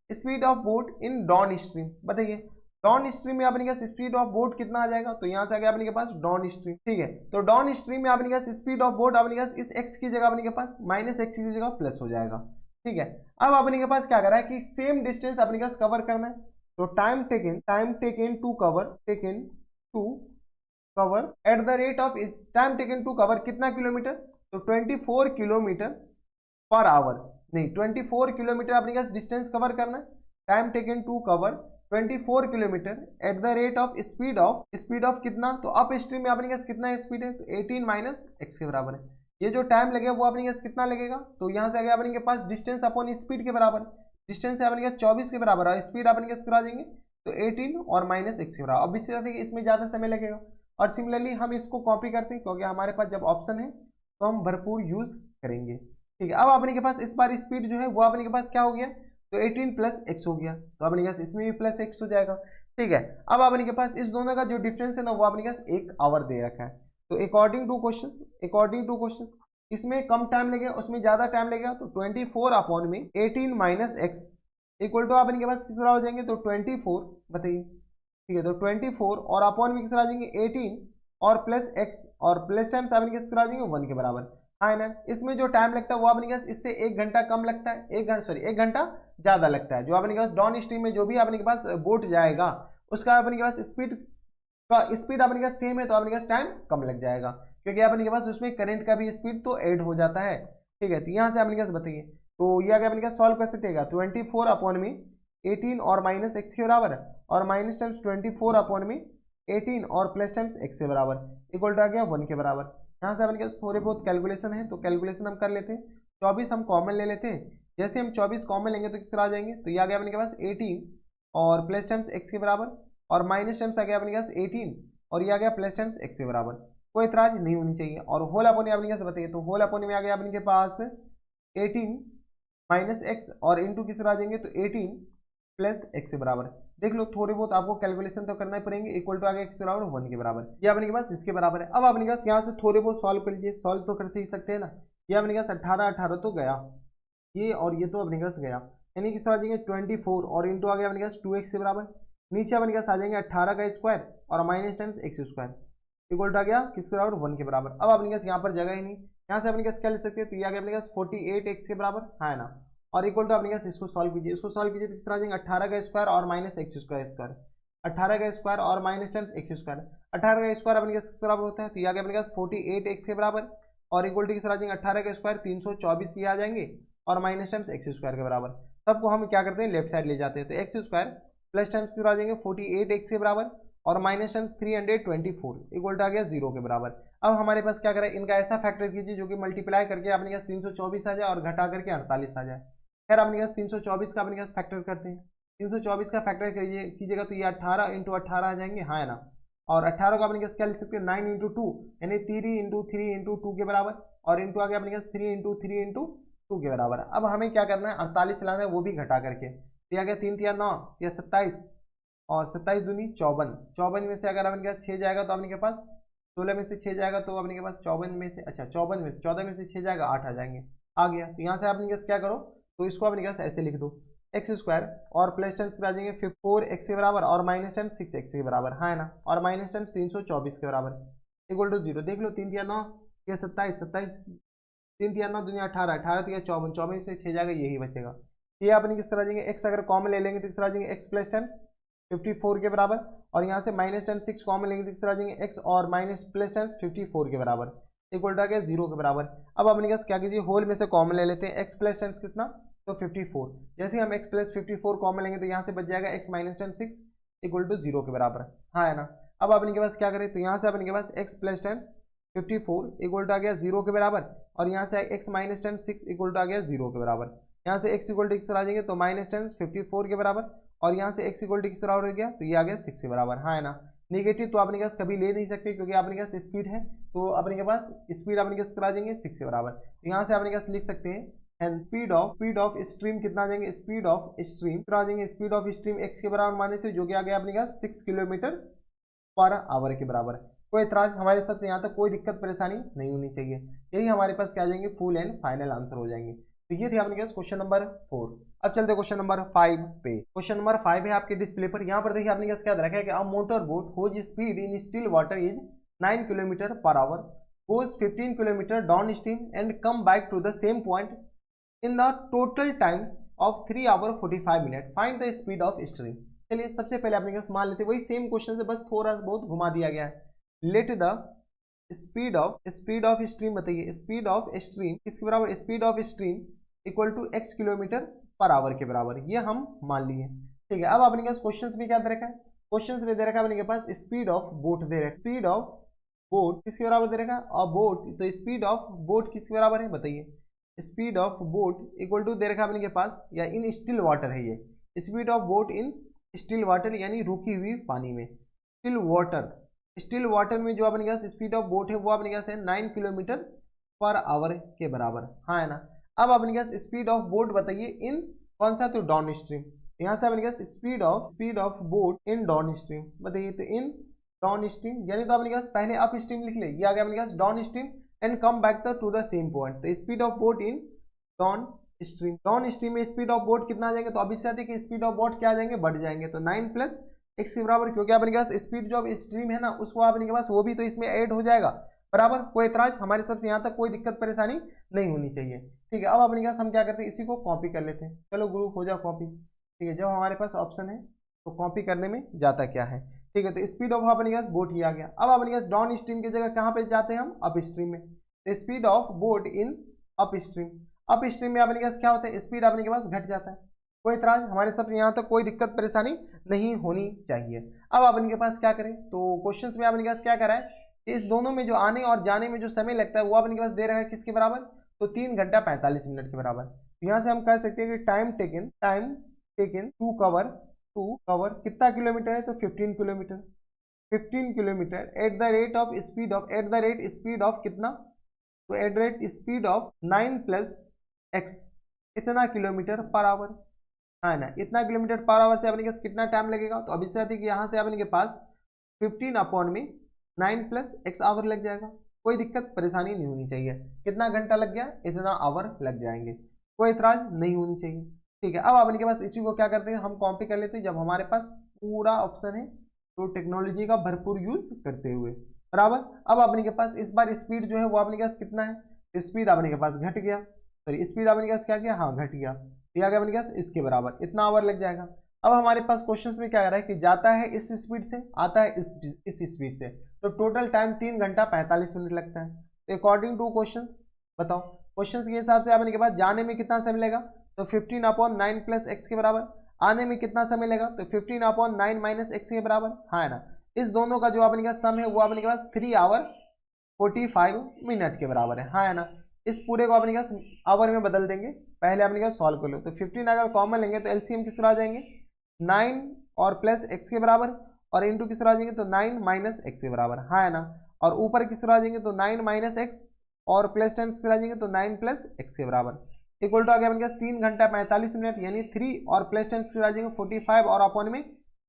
speed of boat in downstream, बताइए डाउन स्ट्रीम में अपने पास स्पीड ऑफ बोट कितना आ जाएगा, तो यहाँ से आ गया अपने के पास डाउन स्ट्रीम, ठीक है। तो डाउन स्ट्रीम में अपने पास स्पीड ऑफ बोट अपने पास इस x की जगह अपने के पास माइनस x की जगह प्लस हो जाएगा, ठीक है। अब अपने के पास क्या कर रहा है कि सेम डिस्टेंस अपने पास कवर करना है, तो time taken to cover at the rate of time taken to cover कितना किलोमीटर, तो 24 किलोमीटर पर आवर, नहीं 24 किलोमीटर अपने पास डिस्टेंस कवर करना है, time taken to cover 24 kilometre at the rate of speed of कितना, तो अप स्ट्रीम में अपने पास कितना स्पीड है, तो 18 माइनस x के बराबर है। ये जो टाइम लगेगा वो अपने पास कितना लगेगा, तो यहाँ से आ गया अपने के पास डिस्टेंस अपॉन स्पीड के बराबर, डिस्टेंस है अपने पास 24 के बराबर और स्पीड अपने पास करा देंगे तो 18 और माइनस x के बराबर। अब इससे इसमें ज़्यादा समय लगेगा, और सिमिलरली हम इसको कॉपी करते हैं क्योंकि हमारे पास जब ऑप्शन है तो हम भरपूर यूज करेंगे, ठीक है। अब अपने के पास इस बार स्पीड जो है वो अपने के पास क्या हो गया, तो 18 प्लस x हो गया, तो अपने के पास इसमें भी प्लस x हो जाएगा, ठीक है। अब अपने के पास इस दोनों का जो डिफरेंस है ना वो अपने के पास 1 आवर दे रखा है, तो अकॉर्डिंग टू क्वेश्चन इसमें कम टाइम लगेगा उसमें ज़्यादा टाइम लगेगा, तो 24 अपॉन में 18 माइनस एक्स इक्वल टू अपने के पास किस तरह हो जाएंगे, तो 24, बताइए, ठीक है। तो 24 और अपॉन में किस तरह आ जाएंगे 18 और प्लस एक्स और प्लस टाइम अपने किस तरह आ जाएंगे 1 के बराबर, हाँ ना। इसमें जो टाइम लगता है वो अपने पास इससे 1 घंटा कम लगता है, 1 घंटा ज़्यादा लगता है। जो अपने के पास डाउन स्ट्रीम में जो भी अपने के पास बोट जाएगा उसका अपने के पास स्पीड अपने के पास सेम है तो अपने के पास टाइम कम लग जाएगा, क्योंकि अपने के पास उसमें करंट का भी स्पीड तो ऐड हो जाता है, ठीक है। तो यहाँ से अपने के पास बताइए, तो ये आगे अपने के पास सॉल्व कर सकते हैं 24 अपॉन में 18 और माइनस एक्स के बराबर और माइनस टाइम्स 24 अपॉन में 18 और प्लस टाइम्स एक्स के बराबर इक्वल टू आ गया 1 के बराबर। यहाँ से अपने के पास थोड़े बहुत कैलकुलेशन है तो कैलकुलेशन हम कर लेते हैं। 24 हम कॉमन ले लेते हैं, जैसे हम 24 कॉमन लेंगे तो किस तरह आ जाएंगे, तो ये आ गया अपने के पास 18 और प्लस टाइम्स एक्स के बराबर और माइनस टाइम्स आ गया अपने के पास 18 और ये आ गया प्लस टाइम्स एक्स के बराबर, कोई इतराज नहीं होनी चाहिए। और होल अपोनी अपने कैसे बताइए, तो होल अपोनी में आ गया अपने के पास 18 माइनस एक्स और इंटू किस तरह आ जाएंगे, तो 18 प्लस एक्स के बराबर। देख लो थोड़े बहुत आपको कैलकुलेशन तो करना ही पड़ेंगे, इक्वल टू आ गया एक्स के बराबर 1 के बराबर, ये अपने के पास इसके बराबर है। अब अपने के पास यहाँ से थोड़े बहुत सॉल्व कर लीजिए, सॉल्व तो कर सकते हैं ना। ये अपने के पास 18 तो गया, ये और ये तो अपने के पास गया, यानी किस तरह आ जाएंगे 24 और इंटू आ गया अपने के पास 2x के बराबर, नीचे अपने के पास आ जाएंगे 18 का स्क्वायर और minus times x square equal to आ गया किसके बराबर 1 के बराबर। अब अपने पास यहाँ पर जगह ही नहीं, यहाँ से अपने पास क्या ले सकते हैं, तो ये आ गया अपने पास 48x के बराबर, है ना, और इक्वल टू अपने पास इसको सॉल्व कीजिए, इसको सॉल्व कीजिए तो किस तरह आ जाएंगे 18 का स्क्वायर और माइनस एक्स स्क्वायर 18 का स्क्वायर और माइनस टाइम्स एक्स स्क्वायर, 18 का स्क्वायर अपने किस बराबर होता है, तो ये आ गया अपने पास 48x के बराबर और इक्वल टू किस तरह आ जाएंगे 18 का स्क्वायर 324 ये आ जाएंगे और माइनस टाइम्स एक्स स्क्वायर के बराबर। सबको हम क्या करते हैं लेफ्ट साइड ले जाते हैं, तो एक्स स्क्वायर प्लस टाइम्स कितना आ जाएंगे 48x के बराबर और माइनस टाइम्स 324 इक्वल टू आ गया 0 के बराबर। अब हमारे पास क्या करें, इनका ऐसा फैक्टर कीजिए जो कि मल्टीप्लाई करके अपने पास 324 आ जाए और घटा करके 48 आ जाए। खैर अपने पास 324 का अपने पास फैक्टर करते हैं, 324 का फैक्टर कीजिएगा तो ये 18 इंटू 18 आ जाएंगे, हाँ है ना। और 18 को अपने पास क्या लिख सकते हैं 9 इंटू 2 यानी 3 इंटू 2 के बराबर, और इंटू आ गया अपने पास 3 इंटू 2 के बराबर। अब हमें क्या करना है 48 लाना है, वो भी घटा करके। तो आ गया 3 तिया 9 या 27 और 27 दूनी 54, 54 में से अगर अपने पास 6 जाएगा तो अपने के पास 16 में से 6 जाएगा तो अपने के पास 54 में से, अच्छा 54 में 14 में से 6 जाएगा 8 आ जाएंगे, आ गया। तो यहाँ से अपने पास क्या करो तो इसको अपने पास ऐसे लिख दो एक्स स्क्वायर और प्लस टेंस पे आ जाएंगे 4 एक्स के बराबर और माइनस टेंस 6 एक्स के बराबर, हाँ है ना, और माइनस टेंस 324 के बराबर इक्वल टू 0। देख लो 3 तिया 9 या 27, 27 3 तिया 9 दुनिया 18, 18 तिया 54, 54 से 6 जाएगा यही बचेगा। ये अपने किस तरह आ जाएंगे एक्स अगर कॉमन ले लेंगे तो किस तरह आ जाएंगे एक्स प्लस टेंस 54 के बराबर, और यहाँ से माइनस टेंस 6 कॉमन लेंगे तो किस तरह आ जाएंगे एक्स और माइनस प्लस टेंस 54 के बराबर इक्वल टू आ गया 0 के बराबर। अब अपने पास क्या कीजिए होल में से कॉमन ले लेते हैं एक्स प्लस टेंस कितना तो 54, जैसे हम x प्लस 54 कॉमन लेंगे तो यहाँ से बच जाएगा x minus ten 6 equal to 0 के बराबर, हाँ है ना। अब अपने के पास क्या करें तो यहाँ से अपने के पास x plus ten 54 equal to आ गया 0 के बराबर, और यहाँ से x minus ten 6 equal to आ गया 0 के बराबर। यहाँ से x इक्वल टू किस तरह आ जाएंगे तो माइनस टेन 54 के बराबर, और यहाँ से x इक्वल टू किस तरह हो गया तो ये आ गया 6 के बराबर, हाँ है ना। नेगेटिव तो अपने के पास कभी ले नहीं सकते क्योंकि अपने के पास स्पीड है, तो अपने के पास स्पीड अपने किस तरह आ जाएंगे 6 के बराबर। तो यहाँ से अपने के पास लिख सकते हैं एंड स्पीड ऑफ स्ट्रीम कितना आ जाएंगे स्पीड ऑफ स्ट्रीम कितना आ जाएंगे स्पीड ऑफ स्ट्रीम x के बराबर माने थे जो कि आ गया अपने पास 6 किलोमीटर पर आवर के बराबर। कोई इतराज हमारे सब से यहाँ तक कोई दिक्कत परेशानी नहीं होनी चाहिए, यही हमारे पास क्या आ जाएंगे फुल एंड फाइनल आंसर हो जाएंगे। तो ये थे अपने पास क्वेश्चन नंबर 4। अब चलते क्वेश्चन नंबर 5 पे। क्वेश्चन नंबर 5 है आपके डिस्प्ले पर, यहाँ पर देखिए आपने क्या रखा है कि a motor boat whose speed in still water is 9 kilometre per hour goes 15 kilometre downstream and come back to the same point in the total times of 3 hour 45 minute find the speed of stream. चलिए सबसे पहले अपने पास मान लेते हैं वही same question से बस थोड़ा बहुत घुमा दिया गया है। Let the speed of stream बताइए स्पीड ऑफ स्ट्रीम किसके बराबर speed of stream equal to x kilometre per hour के बराबर, ये हम मान लिए, ठीक है। अब अपने पास क्वेश्चन में क्या दे रखा है क्वेश्चन में दे रखा है अपने पास स्पीड ऑफ बोट दे रखा है, स्पीड ऑफ बोट किसके बराबर दे रखा है और बोट तो स्पीड ऑफ बोट किसके बराबर है बताइए speed of boat equal to दे रखा है अपने के पास या इन स्टिल वाटर है, ये speed of boat in still water यानी रुकी हुई पानी में। स्टिल वाटर में जो अपने पास स्पीड ऑफ बोट है वो अपने पास है 9 किलोमीटर पर आवर के बराबर, हाँ है ना। अब अपने पास स्पीड ऑफ बोट बताइए इन कौन सा तो डाउन स्ट्रीम, यहाँ से अपने पास speed of boat in downstream बताइए तो इन डाउन स्ट्रीम, यानी तो अपने पास पहले अप स्ट्रीम लिख ले, ये आ गया अपने पास downstream and come back to the same point. तो speed of boat in downstream में स्पीड ऑफ बोट कितना आ जाएंगे तो अभी से आते कि स्पीड ऑफ बोट क्या आ जाएंगे बढ़ जाएंगे तो 9 प्लस x के बराबर, क्योंकि अपने के पास स्पीड जो स्ट्रीम है ना उसको अपने के पास वो भी तो इसमें ऐड हो जाएगा बराबर। कोई एतराज हमारे सबसे यहाँ तक कोई दिक्कत परेशानी नहीं होनी चाहिए, ठीक है। अब अपने के पास हम क्या करते हैं इसी को कॉपी कर लेते हैं, चलो ग्रुप हो जाओ कॉपी, ठीक है। जब हमारे पास ऑप्शन है तो कॉपी करने में जाता क्या है, ठीक है। तो स्पीड ऑफ अपने पास बोट ही आ गया। अब अपने पास डाउन स्ट्रीम की जगह कहाँ पे जाते हैं हम अप स्ट्रीम में, तो speed of boat in up stream में अपने पास क्या होता है स्पीड अपने के पास घट जाता है। कोई इतराज हमारे सब यहाँ तक कोई दिक्कत परेशानी नहीं होनी चाहिए। अब अपने के पास क्या करें तो क्वेश्चंस में अपने के पास क्या करा है इस दोनों में जो आने और जाने में जो समय लगता है वो अपने के पास दे रहा है किसके बराबर तो 3 घंटा 45 मिनट के बराबर। तो यहाँ से हम कह सकते हैं कि टाइम टेकन टू कवर कितना किलोमीटर है तो 15 kilometre at the rate speed of कितना तो at the rate speed of 9 plus x इतना किलोमीटर पर आवर, हाँ ना। इतना किलोमीटर पर आवर से अपने के पास कितना टाइम लगेगा तो अभी से आती कि यहाँ से अपने के पास 15 अपॉन में 9 प्लस x आवर लग जाएगा, कोई दिक्कत परेशानी नहीं होनी चाहिए। कितना घंटा लग गया इतना आवर लग जाएंगे, कोई इतराज नहीं होनी चाहिए, ठीक है। अब अपने के पास इसी को क्या करते हैं हम कॉपी कर लेते हैं जब हमारे पास पूरा ऑप्शन है तो टेक्नोलॉजी का भरपूर यूज करते हुए बराबर। अब अपने के पास इस बार स्पीड जो है वो अपने के पास कितना है स्पीड अपने के पास घट गया, सॉरी स्पीड अपने के पास क्या किया हाँ घट गया, दिया गया अपने के पास इसके बराबर इतना आवर लग जाएगा। अब हमारे पास क्वेश्चन में क्या कह रहा है कि जाता है इस स्पीड से आता है इस स्पीड से, तो टोटल टाइम 3 घंटा 45 मिनट लगता है। तो अकॉर्डिंग टू क्वेश्चन बताओ क्वेश्चन के हिसाब से अपने के पास जाने में कितना समय लगेगा तो 15 अपॉन 9 प्लस एक्स के बराबर, आने में कितना समय लगेगा तो 15 अपॉन 9 माइनस एक्स के बराबर, हाँ है ना। इस दोनों का जो अपने के पास सम है वो अपने के पास 3 आवर 45 मिनट के बराबर है, हाँ है ना। इस पूरे को अपने पास आवर में बदल देंगे, पहले अपने पास सॉल्व कर लो तो 15 अगर कॉमन लेंगे तो एलसीएम किस तरह आ जाएंगे 9 और प्लस एक्स के बराबर, और इंटू किस तरह आ जाएंगे तो 9 माइनस एक्स के बराबर, हाँ है ना। और ऊपर किस तरह आ जाएंगे तो 9 माइनस एक्स, और प्लस टाइम्स किस तरह आ जाएंगे तो 9 प्लस एक्स के बराबर, इक्वल टू आ गया अपने पास 3 घंटा 45 मिनट, यानी 3 और प्लस टाइम्स किस तरह आ जाएंगे 45 और अपॉन में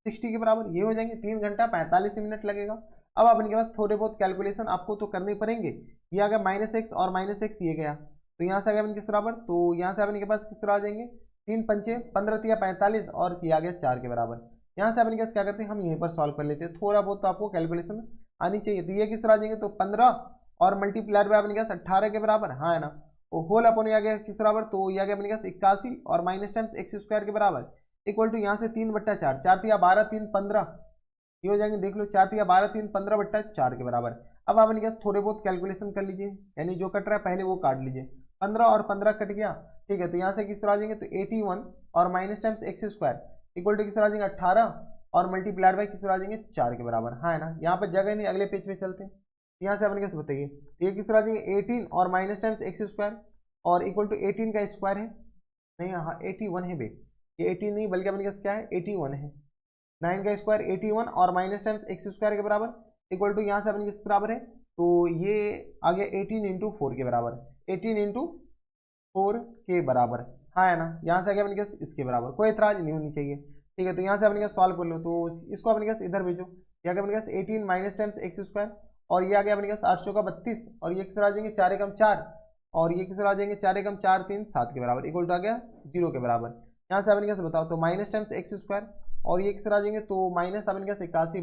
60 के बराबर, ये हो जाएंगे 3 घंटा 45 मिनट लगेगा। अब अपने के पास थोड़े बहुत कैलकुलेशन आपको तो करने पड़ेंगे। ये आ गया माइनस एक्स और माइनस एक्स ये गया, तो यहाँ से आ गया अपने किस बराबर, तो यहाँ से अपने के पास किस तरह आ जाएंगे 3 पंचे 15 या 45, और ये आ गया 4 के बराबर। यहाँ से अपने पास क्या करते हैं, हम यहीं पर सॉल्व कर लेते हैं, थोड़ा बहुत तो आपको कैलकुलेशन आनी चाहिए। तो ये किस तरह आ जाएंगे तो 15 और मल्टीप्लाइड बाय अपने पास 18 के बराबर, हाँ है ना। और होल अपॉन आ गया किस बराबर, तो ये आ गया अपने पास 81 और माइनस टाइम्स एक्स स्क्वायर के बराबर, इक्वल टू यहाँ से 3/4, 4 या 12 3 15, ये हो जाएंगे देख लो 4 या 12 3 15/4 के बराबर। अब अपने पास थोड़े बहुत कैलकुलेशन कर लीजिए, यानी जो कट रहा है पहले वो काट लीजिए, 15 और 15 कट गया, ठीक है। तो यहाँ से किस तरह आ जाएंगे तो 81 और minus times x square equal to किस तरह आ जाएंगे 18 और मल्टीप्लाइड बाय किस तरह आ जाएंगे 4 के बराबर, हाँ है ना। यहाँ पर जगह नहीं, अगले पेज पे चलते हैं। यहाँ से अपने कैसे बताइए, ये किस तरह आ जाएंगे 18 और माइनस टाइम्स एक्स स्क्वायर और इक्वल टू 18 का स्क्वायर है, नहीं हाँ 81 है बे, ये 18 नहीं बल्कि अपने पास क्या है 81 है, 9 का स्क्वायर 81 और माइनस टाइम्स एक्स स्क्वायर के बराबर, इक्वल टू यहाँ से अपने किस बराबर है, तो ये आ गया 18 इंटू 4 के बराबर, 18 इंटू 4 के बराबर, हाँ है ना। यहाँ से आ गया अपने पास इसके बराबर, कोई एतराज नहीं होनी चाहिए, ठीक है। तो यहाँ से अपने पास सॉल्व कर लो, तो इसको अपने पास इधर भेजो, ये आ गया अपने पास 18 माइनस टाइम्स एक्स स्क्वायर, और ये आ गया अपने पास 8 चौका 32, और ये किस तरह आ जाएंगे 4 एकम 4, और ये किस तरह आ जाएंगे 4 एकम 4 3 7 के बराबर, इक्वल टू आ गया 0 के बराबर। यहाँ से अपने कैसे बताओ, तो माइनस टाइम्स एक्स स्क्वायर, और ये किस तरह आ जाएंगे तो माइनस अपने पास 81,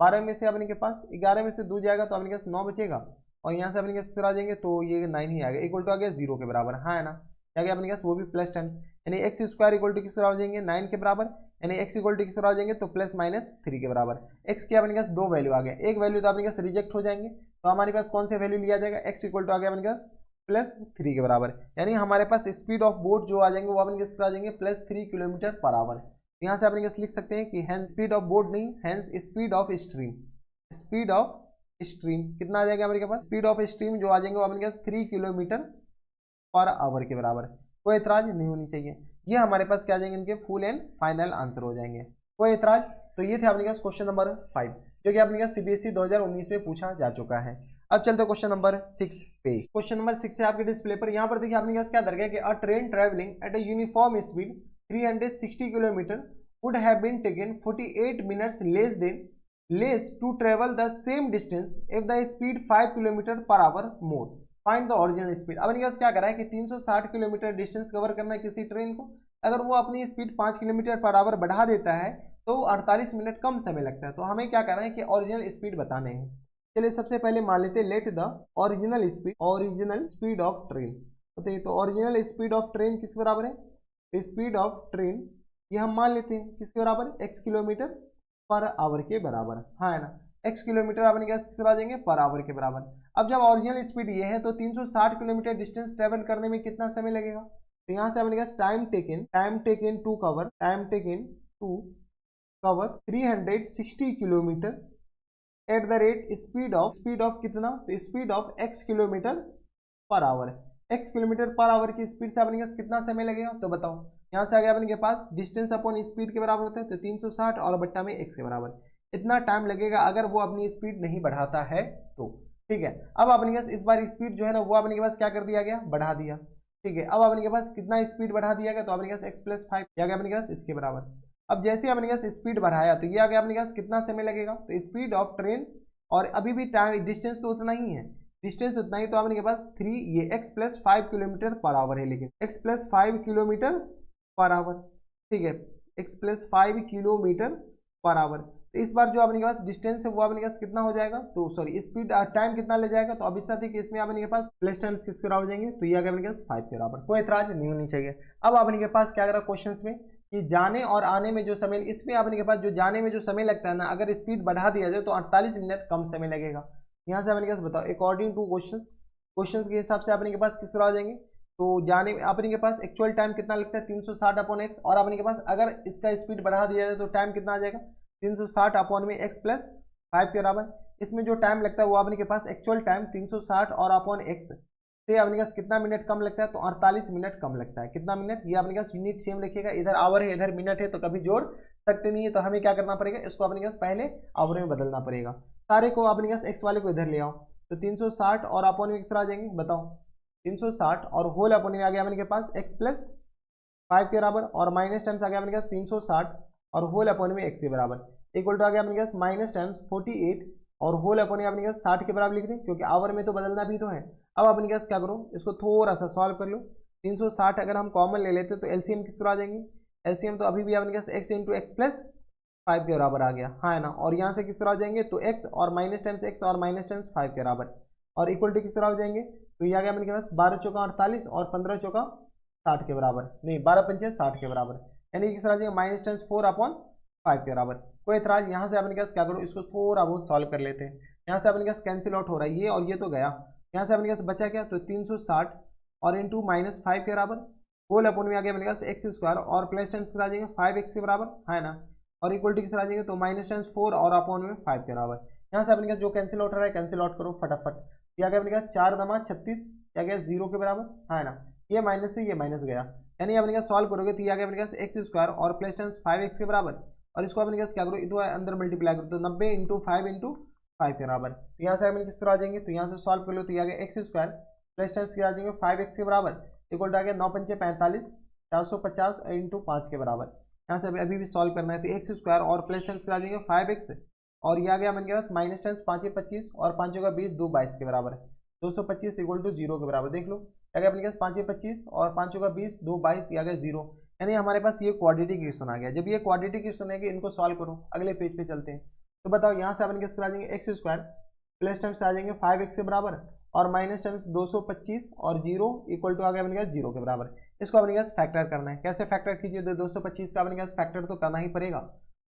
12 में से अपने के पास 11 में से 2 जाएगा तो अपने पास 9 बचेगा, और यहाँ से अपने पास किस तरह आ जाएंगे तो ये 9 ही आ गया, इक्वल टू आ गया 0 के बराबर, हाँ है ना। क्या गया अपने पास वो भी प्लस टाइम्स, यानी एक्स स्क्वायर इक्वल टू किस तरह हो जाएंगे 9 के बराबर, यानी एक्स इक्वल टू किस तरह हो जाएंगे तो प्लस माइनस 3 के बराबर। एक्स के अपने पास 2 वैल्यू आ गया, एक वैल्यू तो अपने पास रिजेक्ट हो जाएंगे, तो हमारे पास कौन से वैल्यू लिया जाएगा, एक्स इक्वल टू आ गया अपने पास प्लस 3 के बराबर, यानी हमारे पास स्पीड ऑफ बोट जो आ जाएंगे वो अपने किस तरह आ जाएंगे प्लस 3 किलोमीटर पर आवर। यहाँ से अपने कैसे लिख सकते हैं कि हैंस स्पीड ऑफ बोट नहीं, hence speed of stream, speed of stream कितना आ जाएगा हमारे पास, स्पीड ऑफ स्ट्रीम जो आ जाएंगे वो अपने पास 3 किलोमीटर पर आवर के बराबर, कोई एतराज नहीं होनी चाहिए। ये हमारे पास क्या आ जाएंगे इनके फुल एंड फाइनल आंसर हो जाएंगे, कोई एतराज। तो ये थे अपने पास क्वेश्चन नंबर 5 जो कि अपने पास सीबीएसई 2019 में पूछा जा चुका है। अब चलते हैं क्वेश्चन नंबर 6 पे। क्वेश्चन नंबर 6 है आपके डिस्प्ले पर, यहाँ पर देखिए आपने पास क्या दर गया कि a train travelling at a uniform speed 360 kilometre would have been taken 48 minutes less to travel the same distance if the speed 5 km per hour more. Find the original speed. अब इनके पास क्या करा है कि 360 किलोमीटर डिस्टेंस कवर करना है किसी train को, अगर वो अपनी स्पीड 5 किलोमीटर पर आवर बढ़ा देता है तो 48 मिनट कम समय लगता है। तो हमें क्या करना है कि ओरिजिनल स्पीड बताने हैं। चलिए सबसे पहले मान लेते हैं let the original speed of train. बताइए तो ओरिजिनल स्पीड ऑफ ट्रेन किस बराबर है, स्पीड ऑफ ट्रेन ये हम मान लेते हैं किसके बराबर, x किलोमीटर पर आवर के बराबर, हाँ है ना। x किलोमीटर अपने क्या किस आ जाएंगे पर आवर के बराबर। अब जब ओरिजिनल स्पीड ये है तो 360 किलोमीटर डिस्टेंस ट्रेवल करने में कितना समय लगेगा, तो यहाँ से अपने time taken to cover 360 kilometre at the rate speed of कितना, तो speed of x kilometre per hour, x kilometre per hour की स्पीड से अपने कितना समय लगेगा, तो बताओ। यहाँ से आ गया अपने के पास डिस्टेंस अपॉन स्पीड के बराबर होता है, तो 360 और बट्टा में x के बराबर, इतना टाइम लगेगा अगर वो अपनी स्पीड नहीं बढ़ाता है तो, ठीक है। अब अपने पास इस बार स्पीड जो है ना वो अपने के पास क्या कर दिया गया, बढ़ा दिया, ठीक है। अब अपने के पास कितना स्पीड बढ़ा दिया गया, तो अपने पास x+5 आ गया अपने पास इसके बराबर। अब जैसे अपने पास स्पीड बढ़ाया तो ये आ गया अपने पास कितना समय लगेगा, तो स्पीड ऑफ ट्रेन, और अभी भी टाइम डिस्टेंस तो उतना ही है, डिस्टेंस उतना ही, तो अपने के पास 3 ये x+5 किलोमीटर पर आवर है, लेकिन x+5 किलोमीटर पर आवर, ठीक है, x+5 किलोमीटर पर आवर। तो इस बार जो अपने के पास डिस्टेंस है वो अपने के पास कितना हो जाएगा, तो सॉरी स्पीड टाइम कितना ले जाएगा, तो अब इस कि इसमें अपने के पास प्लस टाइम्स किसके बराबर हो जाएंगे, तो ये आ गया अपने के पास 5 के बराबर, कोई एतराज नहीं होनी चाहिए। अब अपने के पास क्या करा क्वेश्चन में कि जाने और आने में जो समय, इसमें अपने के पास जो जाने में जो समय लगता है ना, अगर स्पीड बढ़ा दिया जाए तो 48 मिनट कम समय लगेगा। यहाँ से अपने के पास बताओ अकॉर्डिंग टू क्वेश्चन के हिसाब से अपने के पास किस तरह आ जाएंगे, तो जाने अपने के पास एक्चुअल टाइम कितना लगता है 360 अपॉन एक्स, और अपने के पास अगर इसका स्पीड बढ़ा दिया जाए तो टाइम कितना आ जाएगा 360 अपॉन में x+5 के बराबर। इसमें जो टाइम लगता है वो अपने के पास एक्चुअल टाइम 360 और अपॉन एक्स से अपने पास कितना मिनट कम लगता है, तो 48 मिनट कम लगता है। कितना मिनट, ये अपने पास यूनिट सेम लिखेगा, इधर आवर है इधर मिनट है, तो कभी जोड़ सकते नहीं है, तो हमें क्या करना पड़ेगा, इसको अपने पास पहले आवर में बदलना पड़ेगा। सारे को अपने पास एक्स वाले को इधर ले आओ, तो 360 और अपॉन में किस आ जाएंगे बताओ, 360 और होल अपॉन में आ गया अपने के पास एक्स प्लस 5 के बराबर, और माइनस टाइम्स आ गया अपने पास 360 और होल अपॉन में एक्स के बराबर, इक्वल टू आ गया अपने पास माइनस टाइम्स 48 और होल अपॉन में अपने पास 60 के बराबर लिख दें, क्योंकि आवर में तो बदलना भी तो है। अब अपने पास क्या करो, इसको थोड़ा सा सॉल्व कर लो। 360 अगर हम कॉमन ले लेते तो एलसीएम किस तरह आ जाएंगे, एलसीएम तो अभी भी अपने पास एक्स इंटू एक्स प्लस 5 के बराबर आ गया, हाँ है ना। और यहाँ से किस तरह आ जाएंगे, तो एक्स और माइनस टाइम्स एक्स और माइनस टाइम्स 5 के बराबर, और इक्वल टू किस तरह हो जाएंगे, तो ये आ गया अपने पास 12 चौका 48 और 15 चौका 60 के बराबर, नहीं 12 पंचे 60 के बराबर, यानी किस तरह आ जाएगा माइनस टाइम्स 4 अपॉन 5 के बराबर। कोई इतराज, यहाँ से अपने पास क्या करो, इसको थोड़ा बहुत सॉल्व कर लेते हैं। यहाँ से अपने पास कैंसिल आउट हो रहा है, ये और ये तो गया, यहाँ से अपने पास बचा क्या, तो 360 और इंटू माइनस 5 के बराबर, होल अपॉन में आ गया अपने पास एक्स स्क्वायर और प्लस टाइम्स करा जाएंगे 5x के बराबर, है ना, और इक्वल टू किस आ जाएंगे, तो माइनस टाइम्स 4 और अपॉन में 5 के बराबर। यहाँ से अपने पास जो कैंसिल आउट हो रहा है कैंसिल आउट करो फटाफट, ये आ गया अपने पास 4 दमा 36, क्या गया 0 के बराबर, है ना, ये माइनस से ये माइनस गया, यानी अपने पास सॉल्व करोगे तो ये आ गया अपने पास एक्स स्क्वायर और प्लस टाइम्स 5x के बराबर, और इसको अपने पास क्या करो, इधर अंदर मल्टीप्लाई करो, तो 90 इंटू 5 इंटू 5 के बराबर, तो यहाँ से अपने किस तरह आ जाएंगे, तो यहाँ से सॉल्व कर लो तो ये आ गया एक्स स्क्वायर प्लस टाइम्स क्या आ जाएंगे 5x के बराबर, इक्वल टू आ गया 9 पंचे 45 450 इंटू 5 के बराबर। यहाँ से अभी भी सॉल्व करना है, तो एक्स स्क्वायर और प्लस टाइम्स क्या आ जाएंगे 5x, और ये आ गया अपने पास माइनस टाइम्स 5 25 और 5 का 20 2 22 के बराबर, 225 इक्वल टू 0 के बराबर। देख लो क्या गया अपने पास 5 25 और 5 का 20 2 22, ये आ गया 0, यानी हमारे पास ये क्वाड्रेटिक इक्वेशन आ गया। जब ये क्वाड्रेटिक इक्वेशन है कि इनको सॉल्व करो, अगले पेज पे चलते हैं। तो बताओ यहाँ से अपने किस आ जाएंगे एक्स स्क्वायर प्लस टाइम्स आ जाएंगे 5x के बराबर और माइनस टाइम्स 225 और 0 इक्वल टू आ गया अपने पास 0 के बराबर। इसको अपने पास फैक्टर करना है, कैसे फैक्टर कीजिए, तो 225 का अपने पास फैक्टर तो करना ही पड़ेगा,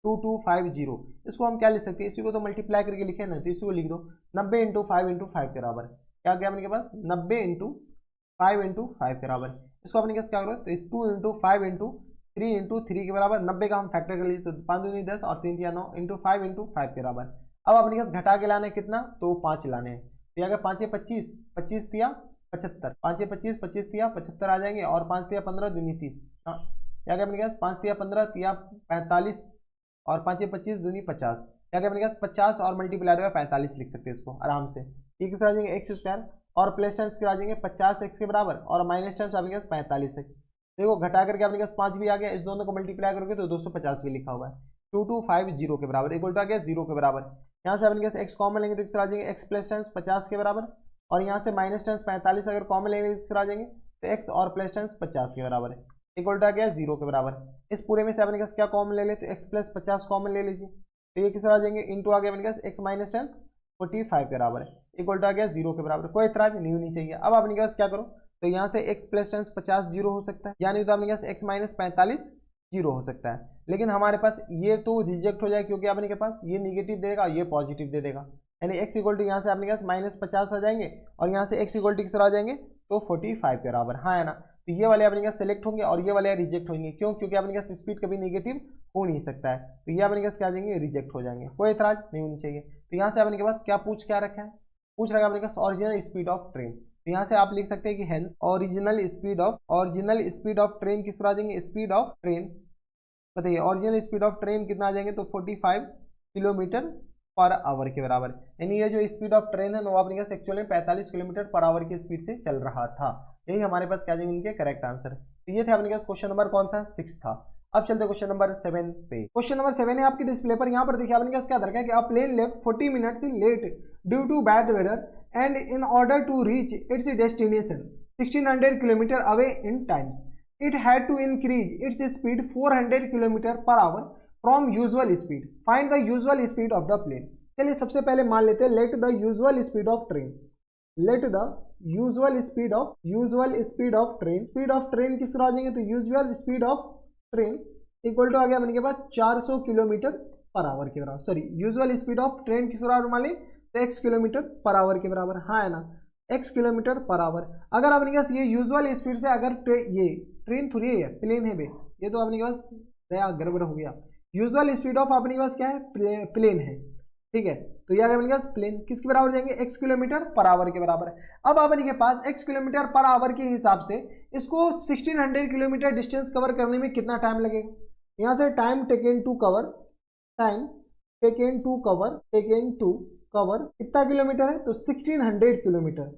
2250। इसको हम क्या लिख सकते हैं, इसी को तो मल्टीप्लाई करके लिखे ना, तो इसी को लिख दो 90 इंटू 5 इंटू 5 के बराबर, क्या गया अपने पास 90 इंटू 5 इंटू 5 के बराबर। इसको अपने पास क्या करो, तो 2 इंटू 5 इंटू 3 इंटू 3 के बराबर, 90 का हम फैक्टर कर लीजिए, तो 5 दूनी 10 और 3 9 इंटू 5 इंटू 5 के बराबर। अब अपने पास घटा के लाने कितना, तो 5 लाने हैं, तो अगर 5 25 25 तिया 75, 5 25 25 तिया 75 आ जाएंगे, और 5 तिया 15 दूनी 30, हाँ क्या अपने पास 5 तिया 15 तिया 45 और 5 25 दूनी 50, क्या अपने पास 50 और मल्टीप्लाई हुआ 45 लिख सकते हैं इसको आराम से। ये किस आ जाएंगे एक्स स्क्वायर और प्लस टाइम्स के आ जाएंगे 50x के बराबर और माइनस टाइम्स अपने पास 45x। देखो घटा करके अपने पास 5 भी आ गया, इस दोनों को मल्टीप्लाई करोगे तो 250 भी लिखा हुआ है, 2250 के बराबर, इक्वल टू आ गया 0 के बराबर। यहाँ से अपने पास x कॉमन लेंगे तो किस आ जाएंगे x प्लस टाइम्स 50 के बराबर, और यहाँ से माइनस टाइम्स 45 अगर कॉमन लेंगे तो किस आ जाएंगे, तो x और प्लस टाइम्स 50 के बराबर है, इक्वल टू आ गया 0 के बराबर। इस पूरे में से अपने पास क्या कॉमन ले लेते, x प्लस 50 कॉमन ले लीजिए, तो ये किस आ जाएंगे इंटू आ गया अपने पास x माइनस टाइम्स 45 के बराबर है, इक्वल टू आ गया 0 के बराबर। कोई इतराज नहीं होनी चाहिए। अब अपने पास क्या करो, तो यहाँ से x प्लस टाइम्स 50 जीरो हो सकता है, यानी तो अपने पास x माइनस 45 जीरो हो सकता है, लेकिन हमारे पास ये तो रिजेक्ट हो जाए क्योंकि अपने के पास ये निगेटिव दे देगा ये पॉजिटिव दे देगा, यानी x इक्वल टू यहाँ से अपने पास माइनस 50 आ जाएंगे और यहाँ से x इक्वल टू किस आ जाएंगे, तो 45 के बराबर, हाँ है ना। तो ये वाले अपने पास सेलेक्ट होंगे और ये वाले रिजेक्ट होंगे, क्यों, क्योंकि अपने पास स्पीड कभी नेगेटिव हो नहीं सकता है, तो ये अपने पास क्या आ जाएंगे, रिजेक्ट हो जाएंगे। कोई एतराज नहीं होनी चाहिए। तो यहाँ से अपने के पास क्या क्या रखा है, पूछ रखा है अपने पास ओरिजिनल स्पीड ऑफ ट्रेन, तो यहाँ से आप लिख सकते हैं कि hence original speed of train किस तरह आ जाएंगे, स्पीड ऑफ ट्रेन बताइए, ओरिजिनल स्पीड ऑफ ट्रेन कितना आ जाएंगे, तो 45 किलोमीटर पर आवर के बराबर, यानी ये जो स्पीड ऑफ ट्रेन है वो अपने पास एक्चुअली 45 किलोमीटर पर आवर की स्पीड से चल रहा था। यही हमारे पास क्या जाएंगे इनके करेक्ट आंसर। तो ये थे अपने पास क्वेश्चन नंबर कौन सा 6 था। अब चलते क्वेश्चन नंबर 7 पे। क्वेश्चन नंबर 7 है आपकी डिस्प्ले पर, यहाँ पर देखिए अपने पास क्या दरकार है कि a plane left 40 minutes late due to bad weather and in order to reach its destination 1600 kilometre away in times it had to increase its speed 400 km per hour from usual speed. Find the usual speed of the plane. चलिए सबसे पहले मान लेते हैं let the usual speed of train. Let the usual speed of train. Speed of train किस तरह आ जाएंगे, तो usual speed of train equal to आ गया अपने के पास 400 किलोमीटर पर आवर के बराबर, sorry usual speed of train किस बराबर मान ली, तो x किलोमीटर पर आवर के बराबर, हाँ है ना, x किलोमीटर पर आवर। अगर अपने पास ये यूजुअल स्पीड से अगर ये ट्रेन थोड़ी है प्लेन है बे, ये तो अपने पास गया गड़बड़ हो गया। यूजुअल स्पीड ऑफ अपने पास क्या है, प्लेन है, ठीक है। तो यह बनेगा प्लेन किसके बराबर जाएंगे, x किलोमीटर पर आवर के बराबर है। अब अपन के पास x किलोमीटर पर आवर के हिसाब से इसको 1600 किलोमीटर डिस्टेंस कवर करने में कितना टाइम लगेगा। यहाँ से time taken to cover, time taken to cover कितना किलोमीटर है, तो 1600 kilometre,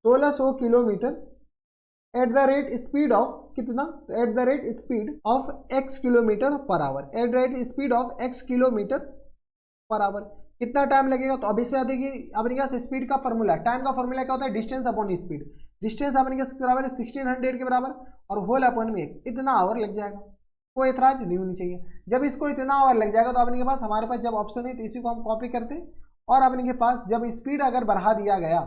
1600 kilometre at the rate speed of कितना, तो at the rate speed of x kilometre per hour, at the rate speed of x kilometre per hour कितना time लगेगा। तो अभी से देखिए अपने पास स्पीड का फॉर्मूला, टाइम का फॉर्मूला क्या होता है, डिस्टेंस अपॉन स्पीड, डिस्टेंस अपने के बराबर है 1600 के बराबर और होल अपॉन में x, इतना आवर लग जाएगा, कोई एतराज नहीं होनी चाहिए। जब इसको इतना आवर लग जाएगा तो अपने के पास, हमारे पास जब ऑप्शन है तो इसी को हम कॉपी करते हैं और अपने के पास जब स्पीड अगर बढ़ा दिया गया,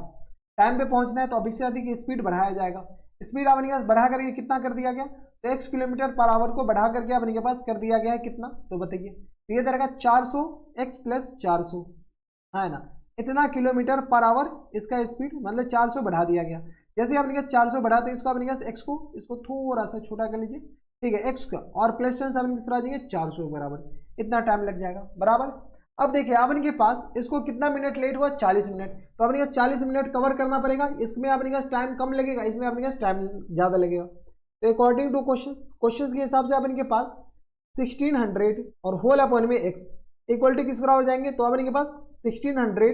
टाइम पे पहुंचना है तो अभी से अधिक स्पीड बढ़ाया जाएगा। स्पीड अपने के पास बढ़ा करके कितना कर दिया गया, तो x किलोमीटर पर आवर को बढ़ा करके अपने के पास कर दिया गया है कितना, तो बताइए, तो ये रहेगा 400 x प्लस 400 है ना, इतना किलोमीटर पर आवर इसका स्पीड, मतलब 400 बढ़ा दिया गया। जैसे अपने पास 400 बढ़ा तो इसको अपने पास x को इसको थोड़ा सा छोटा कर लीजिए, ठीक है, x का और प्लस टेंस अपने किस तरह जाएंगे 400 बराबर, इतना टाइम लग जाएगा बराबर। अब देखिए अपने के पास इसको कितना मिनट लेट हुआ, 40 मिनट, तो अपने पास 40 मिनट कवर करना पड़ेगा, इसमें अपने पास टाइम कम लगेगा, इसमें अपने पास टाइम ज़्यादा लगेगा। तो अकॉर्डिंग टू क्वेश्चन के हिसाब से अपने के पास 1600 और होल अपॉन में x इक्वल टू किस बराबर जाएंगे, तो अपने के पास 1600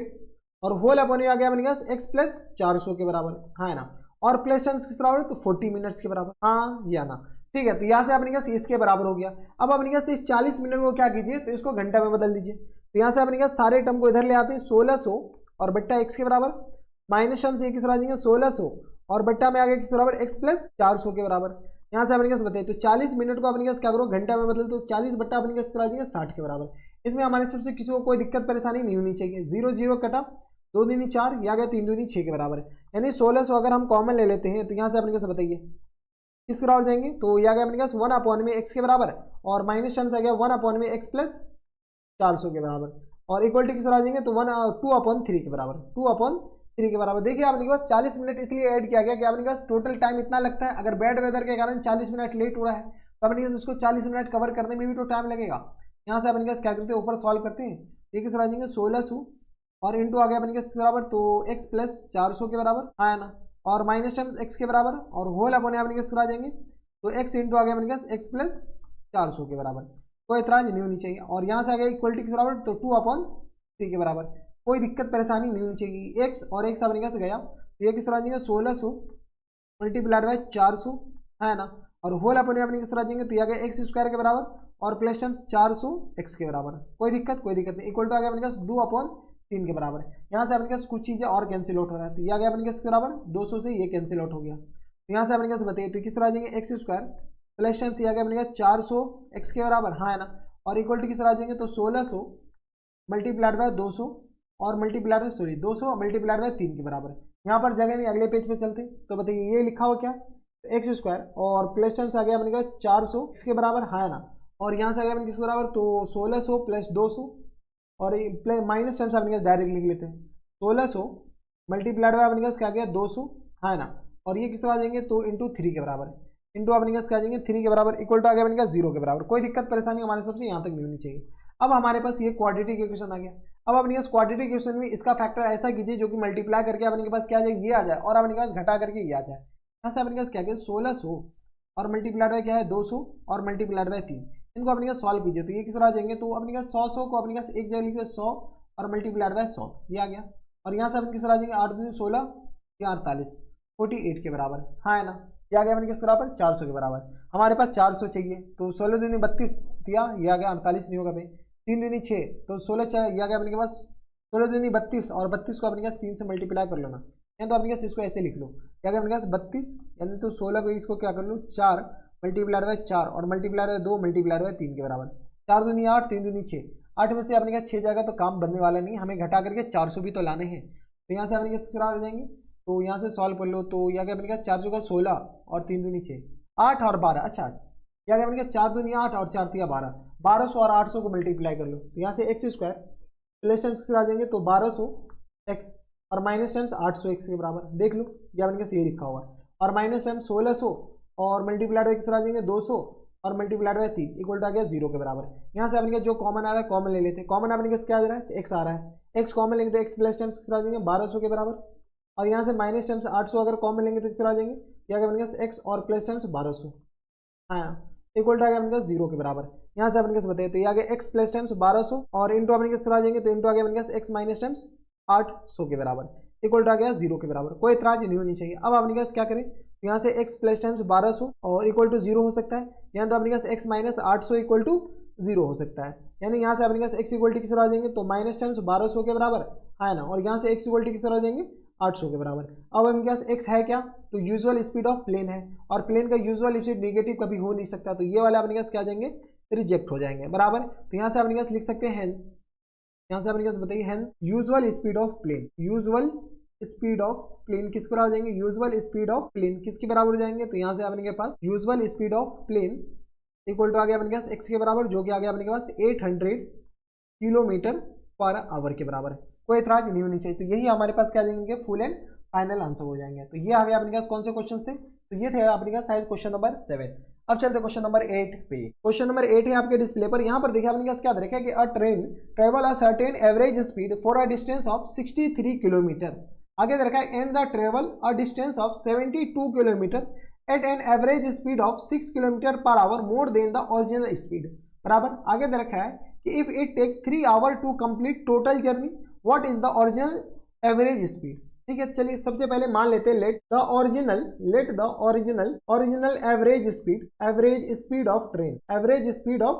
और होल अपॉन में आ गया अपने पास x प्लस 400 के बराबर, हाँ है ना, और प्लस टाइम्स किस बराबर, तो 40 मिनट्स के बराबर, हाँ या ना, ठीक है। तो यहाँ से अपने पास इसके बराबर हो गया। अब अपने पास इस 40 मिनट को क्या कीजिए, तो इसको घंटा में बदल दीजिए। तो यहाँ से अपने पास सारे टर्म को इधर ले आते हैं, 1600 और बट्टा x के बराबर, माइनस टर्म से किस आ जाएंगे 1600 और बट्टा में आ गया किस बराबर, x प्लस 400 के बराबर। यहाँ से अपने पास बताइए, तो 40 मिनट को अपने पास क्या करो, घंटा में बदल, तो 40 बट्टा अपने पास आ जाएंगे 60 के बराबर। इसमें हमारे सबसे किसी को कोई दिक्कत परेशानी नहीं होनी चाहिए। 0 0 कटा, 2 दूनी 4, या गया 3 दूनी 6 के बराबर है, यानी 1600 अगर हम कॉमन ले लेते हैं तो यहाँ से अपने पास बताइए किस बराबर जाएंगे, तो यह गया अपने पास 1 अपॉन में x के बराबर और माइनस टर्म से आ गया 1 अपॉन में x प्लस 400 के बराबर और इक्वल टू किस बराबर जाएंगे, तो 2 अपॉन 3 के बराबर, 2 अपॉन 3 के बराबर। देखिए आपके पास 40 मिनट इसलिए ऐड किया गया कि आपके पास टोटल टाइम इतना लगता है, अगर बैड वेदर के कारण 40 मिनट लेट हो रहा है तो अपने पास उसको 40 मिनट कवर करने में भी तो टाइम लगेगा। यहाँ से अपने पास क्या करते हैं, ऊपर सॉल्व करते हैं, ये किस बराबर जाएंगे 1600 और इंटू आ गया अपने पास बराबर, तो x प्लस 400 के बराबर आया ना, और माइनस टर्म्स x के बराबर और होल अपने अपने पास आ जाएंगे, तो x इंटू आ गया अपने पास x प्लस 400 के बराबर, कोई एतराज नहीं होनी चाहिए। और यहाँ से आ गया इक्वलिटी के बराबर, तो 2 अपॉन 3 के बराबर, कोई दिक्कत परेशानी नहीं होनी चाहिए। x और x अपने से गया, तो ये किस तरह जाएंगे 1600 मल्टीप्लाइड बाय 400 है ना, और होल अपने किस तरह जाएंगे, तो यह गया x स्क्वायर के बराबर और प्लस टर्म्स 400 x के बराबर, कोई दिक्कत नहीं, इक्वल टू आ गया अपने पास 2 अपॉन 3 के बराबर। यहाँ से अपने पास कुछ चीज़ें और कैंसिल आउट हो रहा है, तो यह आ गया अपने के बराबर 200 से ये कैंसिल आउट हो गया। तो यहाँ से अपने पास बताइए, तो किस तरह आ जाएंगे x स्क्वायर प्लस टाइम्स ये आ गया अपने पास 400 x के बराबर, हाँ है ना, और इक्वल टू किस तरह आ जाएंगे, तो 1600 मल्टीप्लाइड बाय 200 और मल्टीप्लाइड बाय 200 मल्टीप्लाइड बाय 3 के बराबर। यहाँ पर जगह नहीं, अगले पेज पे चलते, तो बताइए ये लिखा हो क्या, एक्स स्क्वायर और प्लस टर्म्स आ गया अपने का 400 इसके बराबर, हाँ है ना, और यहाँ से आ गया अपने किसके बराबर, तो 1600 प्लस 200 और माइनस टर्म्स अपने पास डायरेक्ट लिख लेते हैं, 1600 मल्टीप्लाइड बाय अपने पास क्या गया 200, हाँ है ना, और ये किस तरह आ जाएंगे, तो इंटू 3 के बराबर, इंटू अपने पास क्या आ जाएंगे 3 के बराबर, इक्वल टू आ गया अपने पास 0 के बराबर। कोई दिक्कत परेशानी हमारे सबसे यहाँ तक नहीं होनी चाहिए। अब हमारे पास ये क्वाड्रेटिक इक्वेशन आ गया। अब अपने पास क्वाड्रेटिक इक्वेशन में इसका फैक्टर ऐसा कीजिए जो कि मल्टीप्लाई करके अपने के पास क्या आ जाए, ये आ जाए, और अपने पास घटा करके ये आ जाए। यहाँ से अपने पास क्या किया 1600 और मल्टीप्लाइड बाय क्या है 200 और मल्टीप्लाइड बाय 3, इनको अपने पास सॉल्व कीजिए, तो ये किस तरह आ जाएंगे, तो अपने पास 100 को अपने पास एक जगह लिखिए 100 और मल्टीप्लाइड बाय 100, ये आ गया, और यहाँ से अपने किस तरह आ जाएंगे 8 दूनी 16 या 48 48 के बराबर, हाँ है ना, ये आ गया अपने किस बराबर 400 के बराबर। हमारे पास 400 चाहिए, तो 16 दूनी 32 दिया, ये आ गया 48 नहीं होगा भाई, 3 दूनी 6 तो 16 चाहिए, ये आ गया अपने के पास 16 दूनी 32 और 32 को अपने पास 3 से मल्टीप्लाई कर लेना, या तो अपने पास इसको ऐसे लिख लो, क्या अपने पास 32 यानी तो 16 को इसको क्या कर लो 4 मल्टीप्लाइड बाय 4 और मल्टीप्लाइड बाय 2 मल्टीप्लाइड बाय 3 के बराबर, 4 दूनी 8 3 दूनी 6, 8 में से अपने पास 6 जाएगा तो काम बनने वाला नहीं, हमें घटा करके 400 भी तो लाने हैं, तो यहाँ से अपने पास आ जाएंगे, तो यहाँ से सॉल्व कर लो, तो यहाँ के अपने का 4 का 16 और 3 दूनी 6 8 और 12, अच्छा यहाँ के अपने का 4 दूनी 8 और 4 3 12, 1200 और 800 को मल्टीप्लाई कर लो, तो यहाँ से एक्स स्क्वायर प्लस टर्म्स आ जाएंगे, तो 1200 एक्स और माइनस टर्म्स 800 एक्स के बराबर, देख लो ये अपने का ये लिखा हुआ है, और माइनस टर्म्स 1600 और मल्टीप्लाइड बाय किस आ जाएंगे 200 और मल्टीप्लाइड बाय 3 इक्वल टू आ गया 0 के बराबर। यहाँ से अपने का जो कॉमन आ रहा है कॉमन ले लेते हैं, कॉमन अपने का क्या आ रहा है एक्स आ रहा है, एक्स कॉमन लेंगे तो एक्स प्लस टर्म्स किस तरह आ जाएंगे 1200 के बराबर, और यहाँ से माइनस टर्म्स 800 अगर कॉमन लेंगे तो किस तरह आ जाएंगे, क्या क्या बनेगा एक्स और प्लस टर्म्स 1200, हाँ इक्वल टू आ गया अपने पास 0 के बराबर। यहाँ से अपने पास बताइए तो ये आ गया एक्स प्लस टर्म्स 1200 और इंटू अपने किस तरह आ जाएंगे तो इंटू आ गया अपने पास एक्स माइनस टर्म्स 800 के बराबर, इक्वल टू आ गया 0 के बराबर, कोई इतराज नहीं होनी चाहिए। अब अपने पास क्या करें, यहाँ से x प्लस टर्म्स 1200 और इक्वल टू 0 हो सकता है, यहाँ तो अपने पास x माइनस 800 इक्वल टू 0 हो सकता है, यानी यहाँ से अपने पास x इक्वल टू किस तरह आ जाएंगे तो माइनस टर्म्स 1200 के बराबर है ना, और यहाँ से x इक्वल टू किस तरह आ जाएंगे 800 के बराबर। अब अपने पास x है क्या, तो यूजुअल स्पीड ऑफ प्लेन है, और प्लेन का यूजुअल स्पीड नेगेटिव कभी हो नहीं सकता, तो ये वाले अपने पास क्या आ जाएंगे रिजेक्ट हो जाएंगे बराबर। तो यहाँ से अपने पास लिख सकते हैं हेंस, यहाँ से अपने पास बताइए hence usual speed of plane, usual speed of plane किसके बराबर हो जाएंगे, यूजुअल स्पीड ऑफ प्लेन किसके बराबर हो जाएंगे, तो यहाँ से अपने के पास usual speed of plane equal to आ गया अपने पास x के बराबर, जो कि आ गया अपने के पास 800 किलोमीटर पर आवर के बराबर है, कोई एतराज नहीं होनी चाहिए। तो यही हमारे पास क्या आ जाएंगे फुल एंड फाइनल आंसर हो जाएंगे। तो ये आ गया अपने पास कौन से क्वेश्चन थे, तो ये थे अपने पास शायद क्वेश्चन नंबर 7। अब चलते क्वेश्चन नंबर 8 पे। क्वेश्चन नंबर 8 है आपके डिस्प्ले पर, यहाँ पर देखिए अपने पास क्या देखा कि a train travel a certain average speed for a distance of 63 kilometre, आगे दे रखा है and the travel a distance of 72 kilometre at an average speed of 6 kilometre per hour more than the original speed बराबर। आगे दे रखा है कि if it take 3 hour to complete total journey what is the original average speed. ठीक है, चलिए सबसे पहले मान लेते हैं let the original average speed of train, average speed of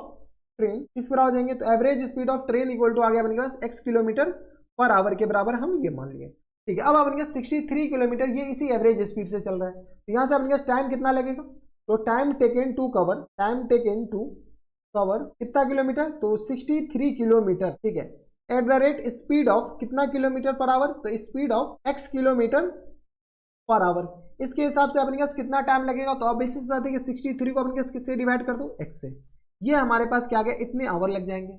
train किस पर आ जाएंगे, तो average speed of train equal to आ गया अपने पास x किलोमीटर पर आवर के बराबर, हम ये मान लिए। ठीक है, अब अपने पास 63 किलोमीटर ये इसी एवरेज स्पीड से चल रहा है, तो यहाँ से अपने पास टाइम कितना लगेगा, तो टाइम टेकन टू कवर कितना किलोमीटर, तो 63 किलोमीटर। ठीक है, eight the rate speed of कितना किलोमीटर पर आवर, तो speed of x kilometre per hour, इसके हिसाब से अपने पास कितना टाइम लगेगा, तो अब इसी साथ कि 63 को अपने पास किससे डिवाइड कर दो x से, ये हमारे पास क्या आ गया इतने आवर लग जाएंगे।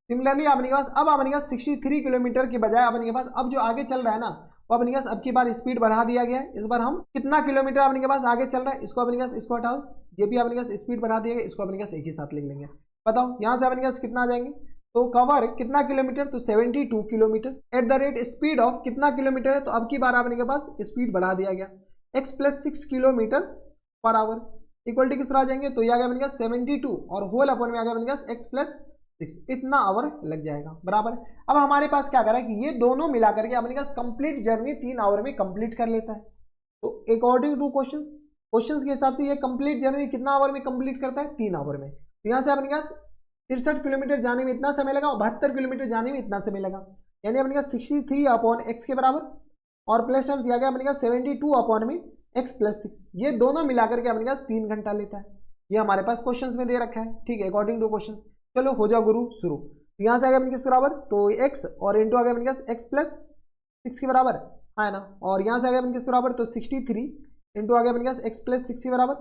सिमिलरली अपने पास अब अपने पास 63 किलोमीटर के बजाय अपने पास अब जो आगे चल रहा है ना, वो अपने पास अब की बार स्पीड बढ़ा दिया गया है, इस बार हम कितना किलोमीटर अपने के पास आगे चल रहा है, इसको अपने पास इसको हटाओ, ये भी अपने पास स्पीड बढ़ा दिया गया, इसको अपने पास एक ही साथ लिख लेंगे। बताओ यहाँ से अपने पास कितना आ जाएंगे, तो कवर कितना किलोमीटर, तो 72 kilometre at the rate speed of कितना किलोमीटर है, तो अब की बार अपने के पास स्पीड बढ़ा दिया गया x plus 6 kilometre per hour equal to किस तरह आ जाएंगे, तो यह आ गया अपने पास 72 और होल अपन में आ गया अपने पास x प्लस 6, इतना आवर लग जाएगा बराबर। अब हमारे पास क्या करा कि ये दोनों मिलाकर के अपने पास कंप्लीट जर्नी 3 आवर में कंप्लीट कर लेता है, तो अकॉर्डिंग टू क्वेश्चंस के हिसाब से ये कंप्लीट जर्नी कितना आवर में कंप्लीट करता है, 3 आवर में। तो यहाँ से अपने पास 63 किलोमीटर जाने में इतना समय लगा और 72 किलोमीटर जाने में इतना समय लगा, यानी अपने पास 63 अपॉन x के बराबर और प्लस टर्म्स आ गया अपने पास 72 अपॉन में x प्लस 6, ये दोनों मिलाकर के अपने पास 3 घंटा लेता है, ये हमारे पास क्वेश्चंस में दे रखा है। ठीक है, अकॉर्डिंग टू क्वेश्चंस। चलो हो जाओ गुरु शुरू। तो यहाँ से आ गया अपने किस बराबर, तो x और इंटू आ गया अपने पास x प्लस 6 के बराबर है ना, और यहाँ से आ गया अपने किस बराबर, तो 63 इंटू आ गया अपने पास x प्लस 6 के बराबर,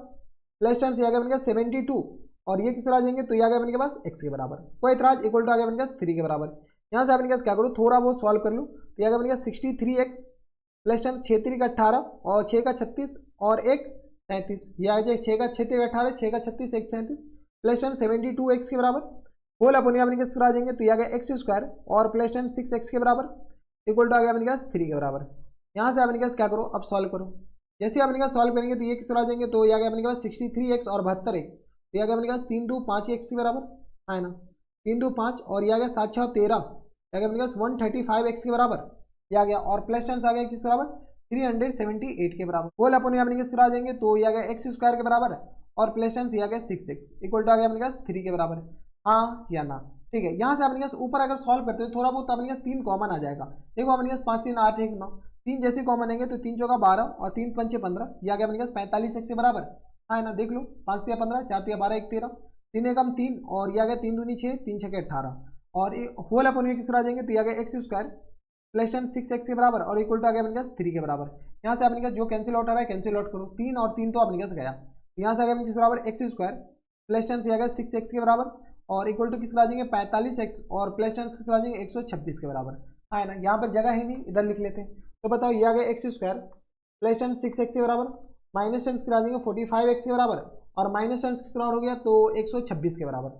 प्लस टर्म्स आ गया अपने पास 72 और ये किस तरह आ जाएंगे, तो ये आ गया अपने के पास x के बराबर, कोई इतराज इक्वल टू आ गया अपने पास 3 के बराबर। यहाँ से अपने पास क्या करूँ, थोड़ा बहुत सॉल्व कर लूँ, तो ये आ गया अपने पास 63x प्लस टर्म 6 3 का 18 और 6 का 36 और 1 37, ये आ जाए 6 का 6 3 18 6 का 36 1 37 प्लस टर्म 72x के बराबर, होल अपन अपने किस तरह आ जाएंगे, तो ये आ गया x स्क्वायर और प्लस टर्म 6x के बराबर इक्वल टू आ गया अपने पास 3 के बराबर। यहाँ से अपने पास क्या करो, अब सॉल्व करो, जैसे अपने पास सॉल्व करेंगे तो ये किस तरह आ जाएंगे, तो ये आ गया अपने पास 63x और 72x, तो ये आ गया अपने पास 3 2 5 x के बराबर है ना, 3 2 5 और ये आ गया 7 6 13, ये आ गया अपने पास 135x के बराबर, ये आ गया और प्लस टर्म्स आ गया किस बराबर 378 के बराबर, होल अपन अपने किस तरह आ जाएंगे, तो ये आ गया x स्क्वायर के बराबर और प्लस टर्म्स ये आ गया 6x इक्वल टू आ गया अपने पास 3 के बराबर, हाँ या ना। ठीक है, यहाँ से अपने पास ऊपर अगर सॉल्व करते हैं थोड़ा बहुत अपने पास 3 कॉमन आ जाएगा, देखो अपने पास 5 3 8 1 9 3 जैसे कॉमन आएंगे, तो 3 चौका 12 और 3 पंचे 15, ये आ गया अपने पास 45x के बराबर है ना, देख लो 5 3 15 4 3 12 1 13 3 एकम 3 और ये आ गया 3 दूनी 6 3 6 18 और होल अपन किस तरह आ जाएंगे, तो ये आ गया x square plus time 6x के बराबर और इक्वल टू आ गया अपने पास 3 के बराबर। यहाँ से अपने पास जो कैंसिल आउट आ रहा है कैंसिल आउट करो, 3 और 3 तो अपने पास गया, यहाँ से आ गया किस बराबर x स्क्वायर प्लस टाइम से आ गया 6x के बराबर और इक्वल टू किस आ जाएंगे 45x और प्लस टाइम किस आ जाएंगे 126 के बराबर है ना, यहाँ पर जगह है नहीं, इधर लिख लेते हैं। तो बताओ ये आ गया x square plus time 6x के बराबर माइनस टाइम्स किस आ जाएंगे 45x के बराबर और माइनस टाइम्स किस हो गया, तो 126 के बराबर,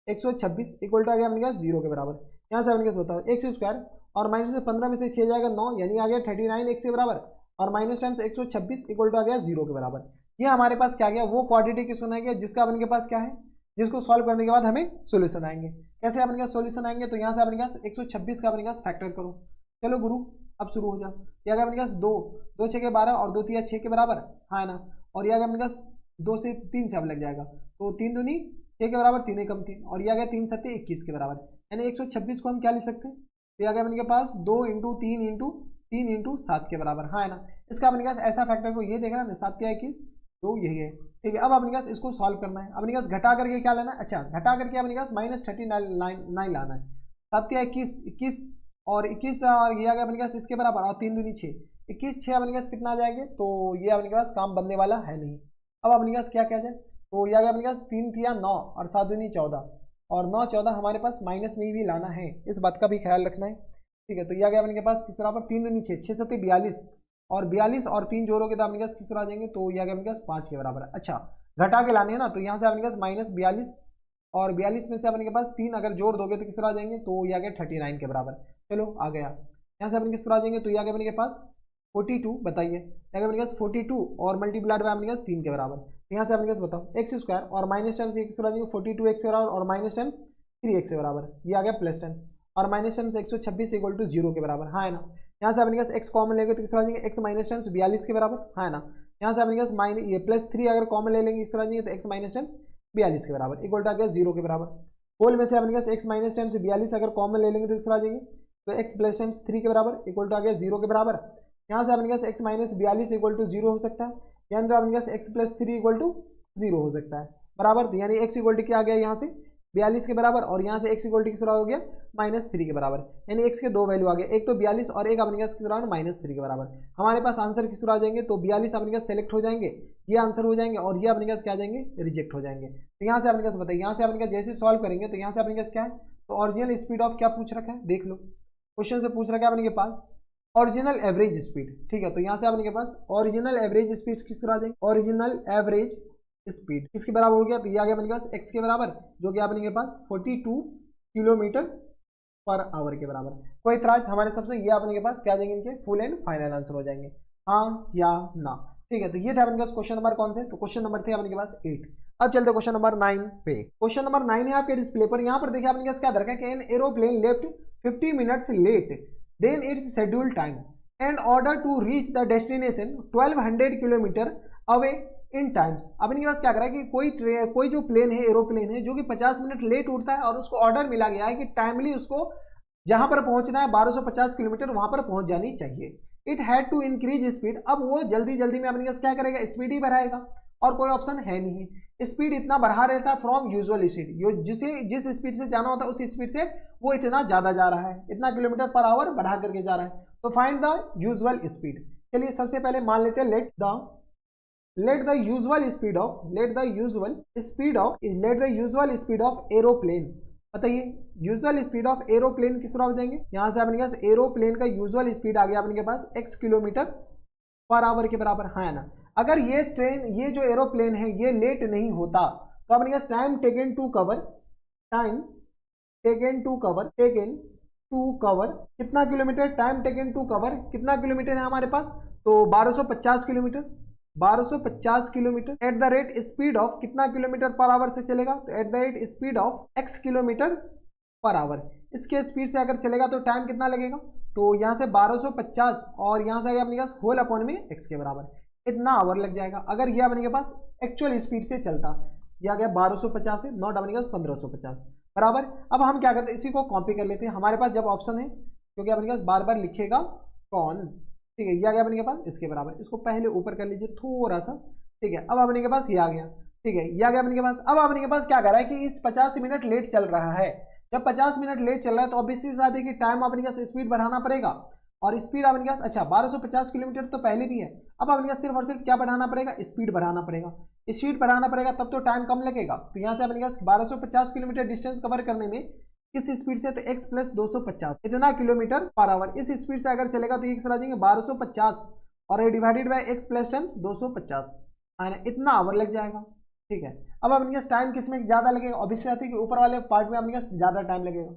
126 इक्वल टू आ गया अपने पास 0 के बराबर। यहाँ से अपने पास बताओ x स्क्वायर और माइनस में 15 में से 6 जाएगा 9, यानी आ गया 39 x के बराबर, और माइनस टाइम्स 126 इक्वल टू आ गया 0 के बराबर। ये हमारे पास क्या गया, वो क्वाड्रेटिक क्वेश्चन आ गया जिसका अपन के पास क्या है, जिसको सॉल्व करने के बाद हमें सोल्यूशन आएंगे। कैसे अपने पास सोल्यूशन आएंगे, तो यहाँ से अपने पास 126 का अपने पास फैक्टर करो। चलो गुरु अब शुरू हो जाओ। क्या अपने पास 2 2 6 के 12 और 2 3 6 के बराबर, हाँ ना। और यह अपने पास 2 से 3 से अब लग जाएगा, तो 3 दूनी 6 के बराबर, 3 कम 3, और यह आ गया 3 7 21 के बराबर। यानी 126 को हम क्या लिख सकते हैं, तो यह आ गया अपने पास 2 इंटू 3 इंटू 3 इंटू 7 के बराबर, हाँ ना। इसका अपने पास ऐसा फैक्टर को ये देखना ना, 7 या 21, तो यही है, ठीक है। अब अपने पास इसको सॉल्व करना है, अपने पास घटा करके क्या लेना है, अच्छा घटा करके अपने पास -39 लाना है। 7 या 21 और 21 और ये आ गया अपने पास इसके बराबर, और 3 दूनी 6, 21 6 अपने पास कितना आ जाएंगे, तो ये अपने पास काम बनने वाला है नहीं। अब अपने पास क्या क्या जाए, तो ये आ गया अपने पास 3 3 9 और 7 दूनी 14, और 9 14 हमारे पास माइनस में भी लाना है, इस बात का भी ख्याल रखना है, ठीक है। तो ये आ गया अपने पास किस बराबर, 3 दूनी 6 6 7 42, और 42 और 3 जोड़ोगे तो अपने पास किस तरह आ जाएंगे, तो ये आ गया अपने पास 5 के बराबर। अच्छा घटा के लाने हैं ना, तो यहाँ से अपने पास -42, और 42 में से अपने के पास 3 अगर जोड़ दोगे तो किस तरह आ जाएंगे, तो ये आ गया 39 के बराबर। चलो आ गया, यहाँ से अपने किस तरह आ जाएंगे, तो ये आ गया अपने के पास 42, बताइए क्या अपने पास 42 और मल्टीप्लाइड बाय अपने पास 3 के बराबर। तो यहाँ से अपने पास बताओ एक्स स्क्वायर और माइनस टाइम्स किस तरह आ जाएंगे, 42x के बराबर और माइनस टाइम्स 3x के बराबर, ये आ गया प्लस टाइम्स, और माइनस टाइम्स 126 इक्वल टू 0 के बराबर, हाँ है ना। यहाँ से अपने पास x कॉमन लेंगे तो किस तरह आ जाएंगे, x माइनस टाइम्स 42 के बराबर, हाँ है ना। यहाँ से अपने पास ये +3 अगर कॉमन ले लेंगे इस तरह आ जाएंगे, तो x माइनस टाइम्स 42 के बराबर इक्वल टू आ गया 0 के बराबर। होल में से अपने पास x माइनस टाइम्स 42 अगर कॉमन ले लेंगे तो किस तरह आ जाएंगे, तो x प्लस टाइम्स 3 के बराबर इक्वल टू आ गया 0 के बराबर। यहाँ से अपने पास x माइनस 42 इक्वल टू 0 हो सकता है, यानी तो अपने पास x प्लस 3 इक्वल टू 0 हो सकता है बराबर। तो यानी x इक्वल टू क्या आ गया यहाँ से 42 के बराबर, और यहाँ से x इक्वल टू किस तरह हो गया -3 के बराबर, यानी x के दो वैल्यू आ गए, एक तो 42 और एक अपने पास किस तरह -3 के बराबर। हमारे पास आंसर किस तरह आ जाएंगे, तो 42 अपने पास सेलेक्ट हो जाएंगे, ये आंसर हो जाएंगे, और ये अपने पास क्या आ जाएंगे, रिजेक्ट हो जाएंगे। तो यहाँ से अपने पास बताइए, यहाँ से अपने पास जैसे सॉल्व करेंगे तो यहाँ से अपने पास क्या है, तो ओरिजिनल स्पीड ऑफ क्या पूछ रखा है, देख लो क्वेश्चन से पूछ रखा है अपने के पास ओरिजिनल एवरेज स्पीड, ठीक है। तो यहाँ से अपने के पास ओरिजिनल एवरेज स्पीड किस तरह आ जाएगी, ओरिजिनल एवरेज स्पीड किसके बराबर हो गया, तो ये आ गया अपने पास x के बराबर, जो कि अपने के पास 42 किलोमीटर पर आवर के बराबर। कोई इतराज हमारे सबसे, ये अपने के पास क्या जाएंगे, इनके फुल एंड फाइनल आंसर हो जाएंगे, हाँ या ना, ठीक है। तो ये था अपने पास क्वेश्चन नंबर कौन से, तो क्वेश्चन नंबर थे अपने के पास 8। अब चलते क्वेश्चन नंबर 9 पे। क्वेश्चन नंबर 9 है आपके डिस्प्ले पर, यहाँ पर देखिए अपने पास क्या दरकार है कि an aeroplane left 50 minutes late than its schedule time and order to reach the destination 1200 kilometre away in times. अब इनके पास क्या करा है कि कोई जो प्लेन है, एरोप्लेन है, जो कि 50 मिनट लेट उड़ता है, और उसको ऑर्डर मिला गया है कि टाइमली उसको जहां पर पहुंचना है 1250 किलोमीटर वहां पर पहुंच जानी चाहिए। It had to increase speed, अब वो जल्दी जल्दी में अपने पास क्या करेगा, स्पीड ही बढ़ाएगा, और कोई ऑप्शन है नहीं, स्पीड इतना बढ़ा रहता है फ्रॉम यूजुअल स्पीड, जिस स्पीड से जाना होता है उस स्पीड से वो इतना ज्यादा जा रहा है, इतना किलोमीटर पर आवर बढ़ा करके जा रहा है। तो फाइंड द यूजुअल स्पीड। चलिए सबसे पहले मान लेते हैं let the usual speed of aeroplane, बताइए यूजुअल स्पीड ऑफ एरोप्लेन किस तरह हो जाएंगे, यहां से अपने पास एरोप्लेन का यूजुअल स्पीड आ गया अपने के पास x किलोमीटर पर आवर के बराबर, है ना। अगर ये ट्रेन, ये जो एरोप्लेन है ये लेट नहीं होता तो अपने पास टाइम टेकन टू कवर कितना kilometre, time taken to cover कितना किलोमीटर है हमारे पास, तो 1250 kilometre, 1250 kilometre at the rate speed of कितना किलोमीटर पर आवर से चलेगा, तो at the rate speed of x kilometre per hour, इसके स्पीड से अगर चलेगा तो टाइम कितना लगेगा, तो यहाँ से 1250 और यहाँ से अपने पास होल अपॉन में x के बराबर, इतना आवर लग जाएगा। अगर ये अपने के पास एक्चुअल स्पीड से चलता, यह आ गया 1250 है, नॉट अपने पास 1550 बराबर। अब हम क्या करते हैं, इसी को कॉपी कर लेते हैं, हमारे पास जब ऑप्शन है, क्योंकि अपने पास बार बार लिखेगा कौन, ठीक है। ये आ गया अपने के पास इसके बराबर, इसको पहले ऊपर कर लीजिए थोड़ा सा, ठीक है। अब अपने के पास ये आ गया, ठीक है, ये आ गया अपने के पास। अब अपने के पास क्या कर रहा है कि इस 50 मिनट लेट चल रहा है, जब 50 मिनट लेट चल रहा है तो ऑब्वियस सी बात है कि टाइम अपने पास स्पीड बढ़ाना पड़ेगा, और स्पीड अपने पास अच्छा 1250 किलोमीटर तो पहले भी है, अब अपने पास सिर्फ और सिर्फ क्या बढ़ाना पड़ेगा, स्पीड बढ़ाना पड़ेगा, स्पीड बढ़ाना पड़ेगा तब तो टाइम कम लगेगा। तो यहाँ से अपने पास 1250 किलोमीटर डिस्टेंस कवर करने में किस स्पीड से, तो x प्लस 250 इतना किलोमीटर पर आवर, इस स्पीड से अगर चलेगा तो ये किस तरह आ जाएंगे 1250 और divided by x plus time 250, है ना, इतना आवर लग जाएगा, ठीक है। अब अपने पास टाइम किस में ज़्यादा लगेगा, ऑब्वियस बात है कि ऊपर वाले पार्ट में अपने पास ज़्यादा टाइम लगेगा,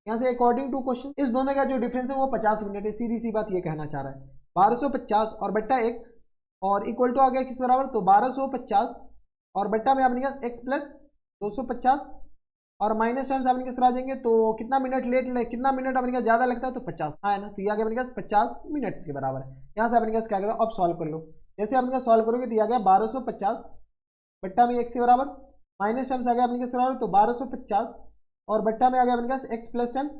यहाँ से अकॉर्डिंग टू क्वेश्चन इस दोनों का जो डिफरेंस है वो 50 मिनट है, सीधी सी बात ये कहना चाह रहा है। 1250 और बट्टा x और इक्वल टू आ गया किस बराबर, तो 1250 और बट्टा में अपने पास x प्लस 250 और माइनस टाइम्स अपने पास आ जाएंगे, तो कितना मिनट कितना मिनट अपने पास ज़्यादा लगता है, तो 50 है ना, तो ये आ गया अपने पास 50 मिनट्स के बराबर है। यहाँ से अपने पास क्या करो, अब सॉल्व कर लो। जैसे अपने पास सॉल्व करोगे तो ये आ गया 1250 बट्टा में x के बराबर, माइनस टाइम्स आ गया अपने पास बराबर, तो 1250 और बट्टा में आ गया अपने पास x प्लस टाइम्स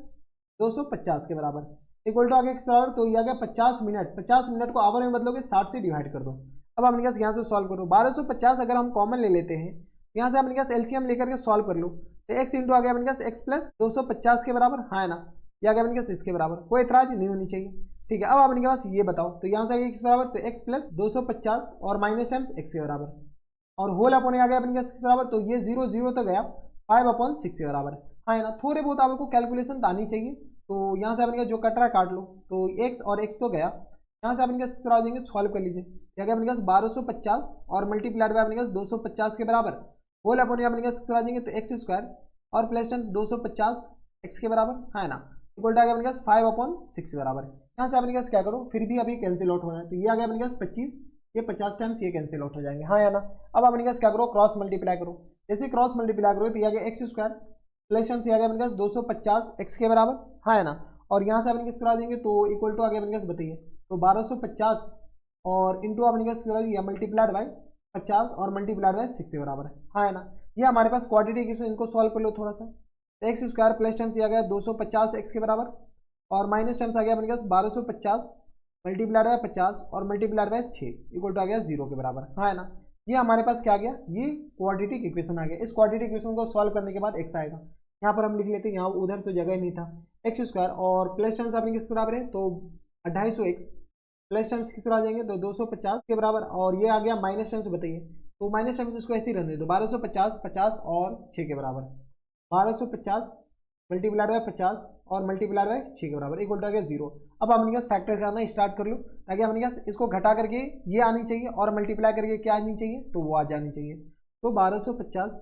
250 के बराबर इक्वल टू आ गया x बराबर, तो ये आ गया 50 मिनट। 50 मिनट को आवर में बदलोगे 60 से डिवाइड कर दो। अब अपने पास यहाँ से सॉल्व करो, 1250 अगर हम कॉमन ले लेते हैं यहाँ से अपने पास एलसीएम लेकर के सॉल्व कर लो, तो x इंटू आ गया अपने पास x प्लस 250 के बराबर, हाँ है ना, ये आ गया अपने पास इसके बराबर, कोई एतराज नहीं होनी चाहिए। ठीक है, अब अपने के पास ये बताओ, तो यहाँ से आ गया x बराबर, तो x प्लस 250 और माइनस टाइम्स x के बराबर और होल अपॉन आ गया अपने पास बराबर, तो ये 0 0 तो गया 5/6 के बराबर, हाँ है ना। थोड़े बहुत आपको कैलकुलेशन आनी चाहिए, तो यहाँ से अपने जो कट रहा है काट लो, तो x और x तो गया, यहाँ से अपने पास आ जाएंगे, सॉल्व कर लीजिए, क्या गया अपने पास 1250 और मल्टीप्लाइड बाय अपने पास 250 के बराबर, होल अपॉन अपने पास आ जाएंगे, तो एक्स स्क्वायर और प्लस टाइम्स 250 x के बराबर, है ना, इक्वल टू आ गया अपने पास 5/6 के बराबर। यहाँ से अपने पास क्या करो, फिर भी अभी कैंसिल आउट होना है, तो ये आ गया अपने पास 25, ये 50 टाइम्स ये कैंसिल आउट हो जाएंगे, हाँ है ना। अब अपने पास क्या करो, क्रॉस मल्टीप्लाई करो, जैसे क्रॉस मल्टीप्लाई करो तो ये आ गया एक्स स्क्वायर प्लस टाइम्स ये आ गया अपने पास 250 x के बराबर, हाँ है ना, और यहाँ से अपने किस तरह आ जाएंगे, तो इक्वल टू आ गया अपने पास बताइए, तो 1250 और इंटू अपने पास या मल्टीप्लाइड बाय 50 और मल्टीप्लाइड बाय 6 के बराबर है, हाँ है ना। ये हमारे पास क्वाड्रेटिक इक्वेशन, इनको सॉल्व कर लो थोड़ा सा, तो एक्स स्क्वायर प्लस टाइम्स ये आ गया 250 x के बराबर और माइनस टाइम्स आ गया अपने पास 1250 मल्टीप्लाइड बाय 50 और मल्टीप्लाइड बाय 6 इक्वल टू आ गया 0 के बराबर, हाँ है ना। ये हमारे पास क्या आ गया, ये क्वाड्रेटिक इक्वेशन आ गया। इस क्वाड्रेटिक इक्वेशन को सॉल्व करने के बाद x आएगा, यहाँ पर हम लिख लेते हैं, यहाँ उधर तो जगह ही नहीं था, एक्स स्क्वायर और प्लस टाइम्स अपने किस बराबर है, तो 250x प्लस टाइम्स किस आ जाएंगे, तो 250 के बराबर और ये आ गया माइनस टाइम्स, बताइए तो माइनस टाइम्स इसको ऐसे ही रहने दो, 1250 50 और 6 के बराबर, 1250 मल्टीप्लाइड बाय 50 और मल्टीप्लाइड बाय 6 के बराबर इक्वल टू आ गया 0। अब अपने पास फैक्टर करना स्टार्ट कर लो, ताकि अपने पास इसको घटा करके ये आनी चाहिए और मल्टीप्लाई करके क्या आनी चाहिए, तो वो आ जानी चाहिए। तो 1250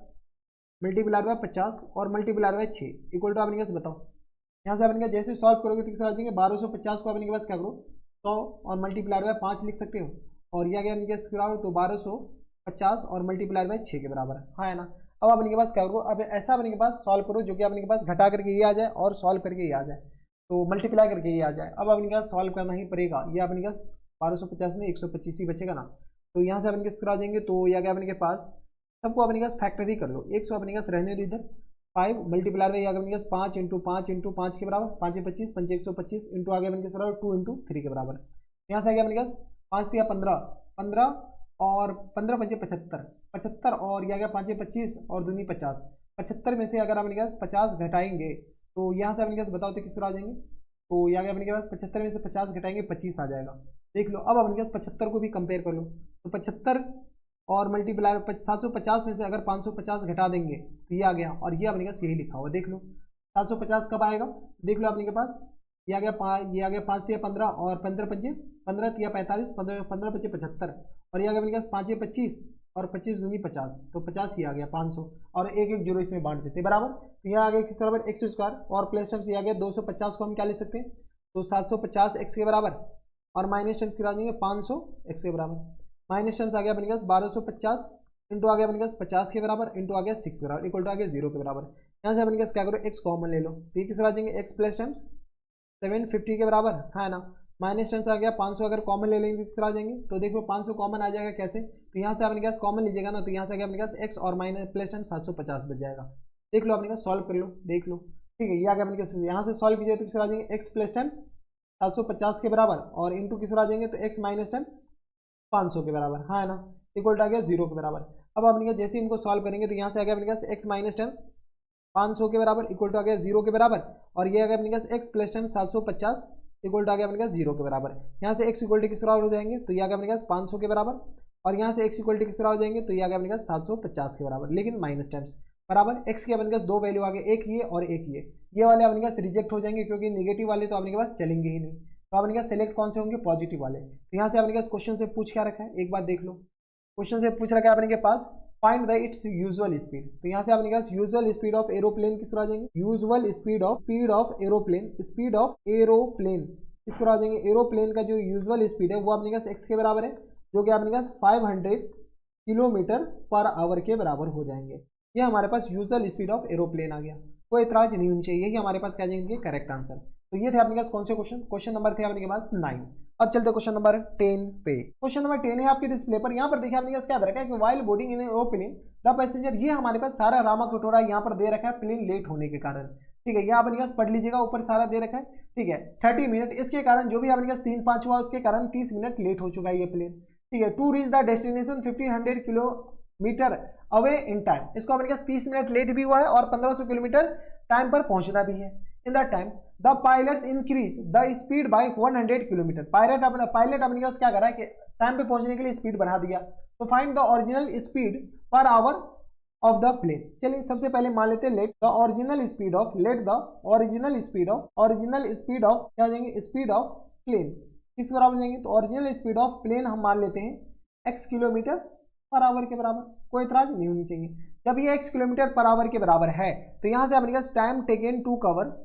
मल्टीप्लाइड बाय 50 और मल्टीप्लाइड बाय 6 इक्वल टू अपने पास बताओ, यहाँ से अपने पास जैसे सॉल्व करोगे तो किस आ जाएंगे, 1250 को अपने के पास क्या करो 100 और मल्टीप्लाइड बाय 5 लिख सकते हो, और यह आ गया अपने के बराबर, तो 1250 और मल्टीप्लाइड बाय 6 के बराबर, हाँ है ना। अब अपने के पास क्या करो, अब ऐसा अपने के पास सॉल्व करो जो कि अपने के पास घटा करके ये आ जाए और सॉल्व करके ये आ जाए, तो मल्टीप्लाई करके ये आ जाए। अब अपने के पास सॉल्व करना ही पड़ेगा, ये अपने के पास 1250 में 125 ही बचेगा ना, तो यहाँ से अपने के करा देंगे, तो यह आ गया अपने के पास, सबको अपने के पास फैक्टर ही कर लो, 100 अपने के पास रहने दो इधर, 5 मल्टीप्लाई में अपने के पास 5 इंटू 5 इंटू 5 के बराबर, 5 25 5 125 इंटू आ गया अपने के बराबर 2 इंटू 3 के बराबर। यहाँ से आ गया अपने पास 5 दिया 15 15 और 15 5 75 75 और यह आ गया 5 25 और 2 50 75 में से अगर अपने पास 50 घटाएंगे तो यहाँ से अपने पास बताओ तो किस तरह आ जाएंगे, तो यह आ गया अपने पास 75 में से 50 घटाएंगे 25 आ जाएगा, देख लो। अब अपने पास 75 को भी कंपेयर कर लो, तो 75 और मल्टीप्लाई 750 में से अगर 550 घटा देंगे तो ये आ गया, और ये अपने पास यही लिखा हुआ, देख लो 750 कब आएगा, देख लो अपने के पास ये आ गया 5 तिया 15 और 15 5 15 तिया 45 15 15 5 75 और ये आ गया अपने पास 5 25 और 25 दूनी 50, तो 50 ही आ गया 500 और एक एक जीरो इसमें बांट देते बराबर। तो यहाँ आ गया किस बराबर एक्स स्क्वायर और प्लस टर्म्स ये आ गया 250 को हम क्या ले सकते हैं, तो 750 एक्स के बराबर और माइनस टर्म्स कितना आ जाएंगे 500 एक्स के बराबर, माइनस टर्म्स आ गया अपने पास 1250 इंटू आ गया अपने पास 50 के बराबर इंटू आ गया 6 के बराबर इक्वल टू आ गया 0 के बराबर। यहाँ से अपने पास क्या करो एक्स कॉमन ले लो, तो ये किस आ जाएंगे एक्स प्लस टर्म्स 750 के बराबर, है ना, माइनस टर्म्स आ गया 500 अगर कॉमन ले लेंगे तो किस आ जाएंगे, तो देखो 500 कॉमन आ जाएगा कैसे, तो यहाँ से अपने पास कॉमन लीजिएगा ना, तो यहाँ से आ गया अपने पास एक्स और माइनस प्लस टर्म्स 750 बच जाएगा, देख लो अपने पास सॉल्व कर लो, देख लो ठीक है। ये आ गया अपने पास यहाँ से सॉल्व कीजिए तो किस आ जाएंगे एक्स प्लस टर्म्स 750 के बराबर और इंटू किस आ जाएंगे, तो एक्स माइनस टर्म्स 500 के बराबर, हाँ है ना, इक्वल टू आ गया 0 के बराबर। अब अपने पास जैसे इनको सॉल्व करेंगे तो यहाँ से आ गया अपने पास एक्स माइनस टर्म्स 500 के बराबर इक्वल टू आ गया 0 के बराबर, और ये आ गया अपने पास x plus terms 750 equal to आ गया अपने पास 0 के बराबर। यहाँ से एक्स इक्वल टू किस बराबर हो जाएंगे, तो ये आ गया अपने पास 500 के बराबर, और यहाँ से एक्स इक्वल टू किस बराबर हो जाएंगे, तो ये आ गया अपने पास 750 के बराबर, लेकिन माइनस टर्म्स बराबर एक्स के अपने पास दो वैल्यू आ गए, एक ये और एक ये वाले अपने पास रिजेक्ट हो जाएंगे क्योंकि नेगेटिव वाले तो अपने के पास चलेंगे ही नहीं, तो अपने पास सेलेक्ट कौन से होंगे पॉजिटिव वाले। तो यहाँ से अपने पास क्वेश्चन से पूछ क्या रखा है एक बार देख लो, क्वेश्चन से पूछ रखा है अपने के पास find the its usual speed. तो यहाँ से आपने कहा यूजुअल स्पीड ऑफ एरोप्लेन किस पर आ जाएंगे, usual speed of aeroplane, speed of aeroplane किस पर आ जाएंगे, एरोप्लेन का जो यूजुअल स्पीड है वो आपने कहा एक्स के बराबर है, जो कि आपने कहा 500 किलोमीटर पर आवर के बराबर हो जाएंगे। ये हमारे पास यूजुअल स्पीड ऑफ एरोप्लेन आ गया, कोई एतराज नहीं होनी चाहिए कि हमारे पास क्या जाएंगे करेक्ट आंसर। तो ये थे आपके पास कौन से क्वेश्चन, क्वेश्चन नंबर थे आपके पास 9। अब चलते क्वेश्चन नंबर 10 पे। क्वेश्चन नंबर 10 है आपके डिस्प्ले पर, यहाँ पर देखिए आपने क्या दे रखा है कि while boarding in aeroplane the passenger, ये हमारे पास सारा रामा कटोरा यहाँ पर दे रखा है प्लेन लेट होने के कारण, ठीक है, यहाँ अपने पास पढ़ लीजिएगा, ऊपर सारा दे रखा है, ठीक है, 30 मिनट, इसके कारण जो भी अपने पास 3-5 हुआ उसके कारण 30 मिनट लेट हो चुका है ये प्लेन, ठीक है। To reach the destination 1500 kilometre away in time, इसको अपने पास 30 मिनट लेट भी हुआ है और 1500 किलोमीटर टाइम पर पहुंचना भी है। In the time the pilots increase the speed bye 100 kilometre, pilot अपने पास क्या कर रहा है कि टाइम पे पहुंचने के लिए स्पीड बढ़ा दिया। तो find the original speed per hour of the plane. चलिए सबसे पहले मान लेते हैं let the original speed of, क्या जाएंगे, स्पीड ऑफ प्लेन किस बराबर जाएंगे, तो ओरिजिनल स्पीड ऑफ प्लेन हम मान लेते हैं x किलोमीटर पर आवर के बराबर, कोई इतराज नहीं होनी चाहिए। जब ये x किलोमीटर पर आवर के बराबर है तो यहाँ से अपने पास टाइम टेकन टू कवर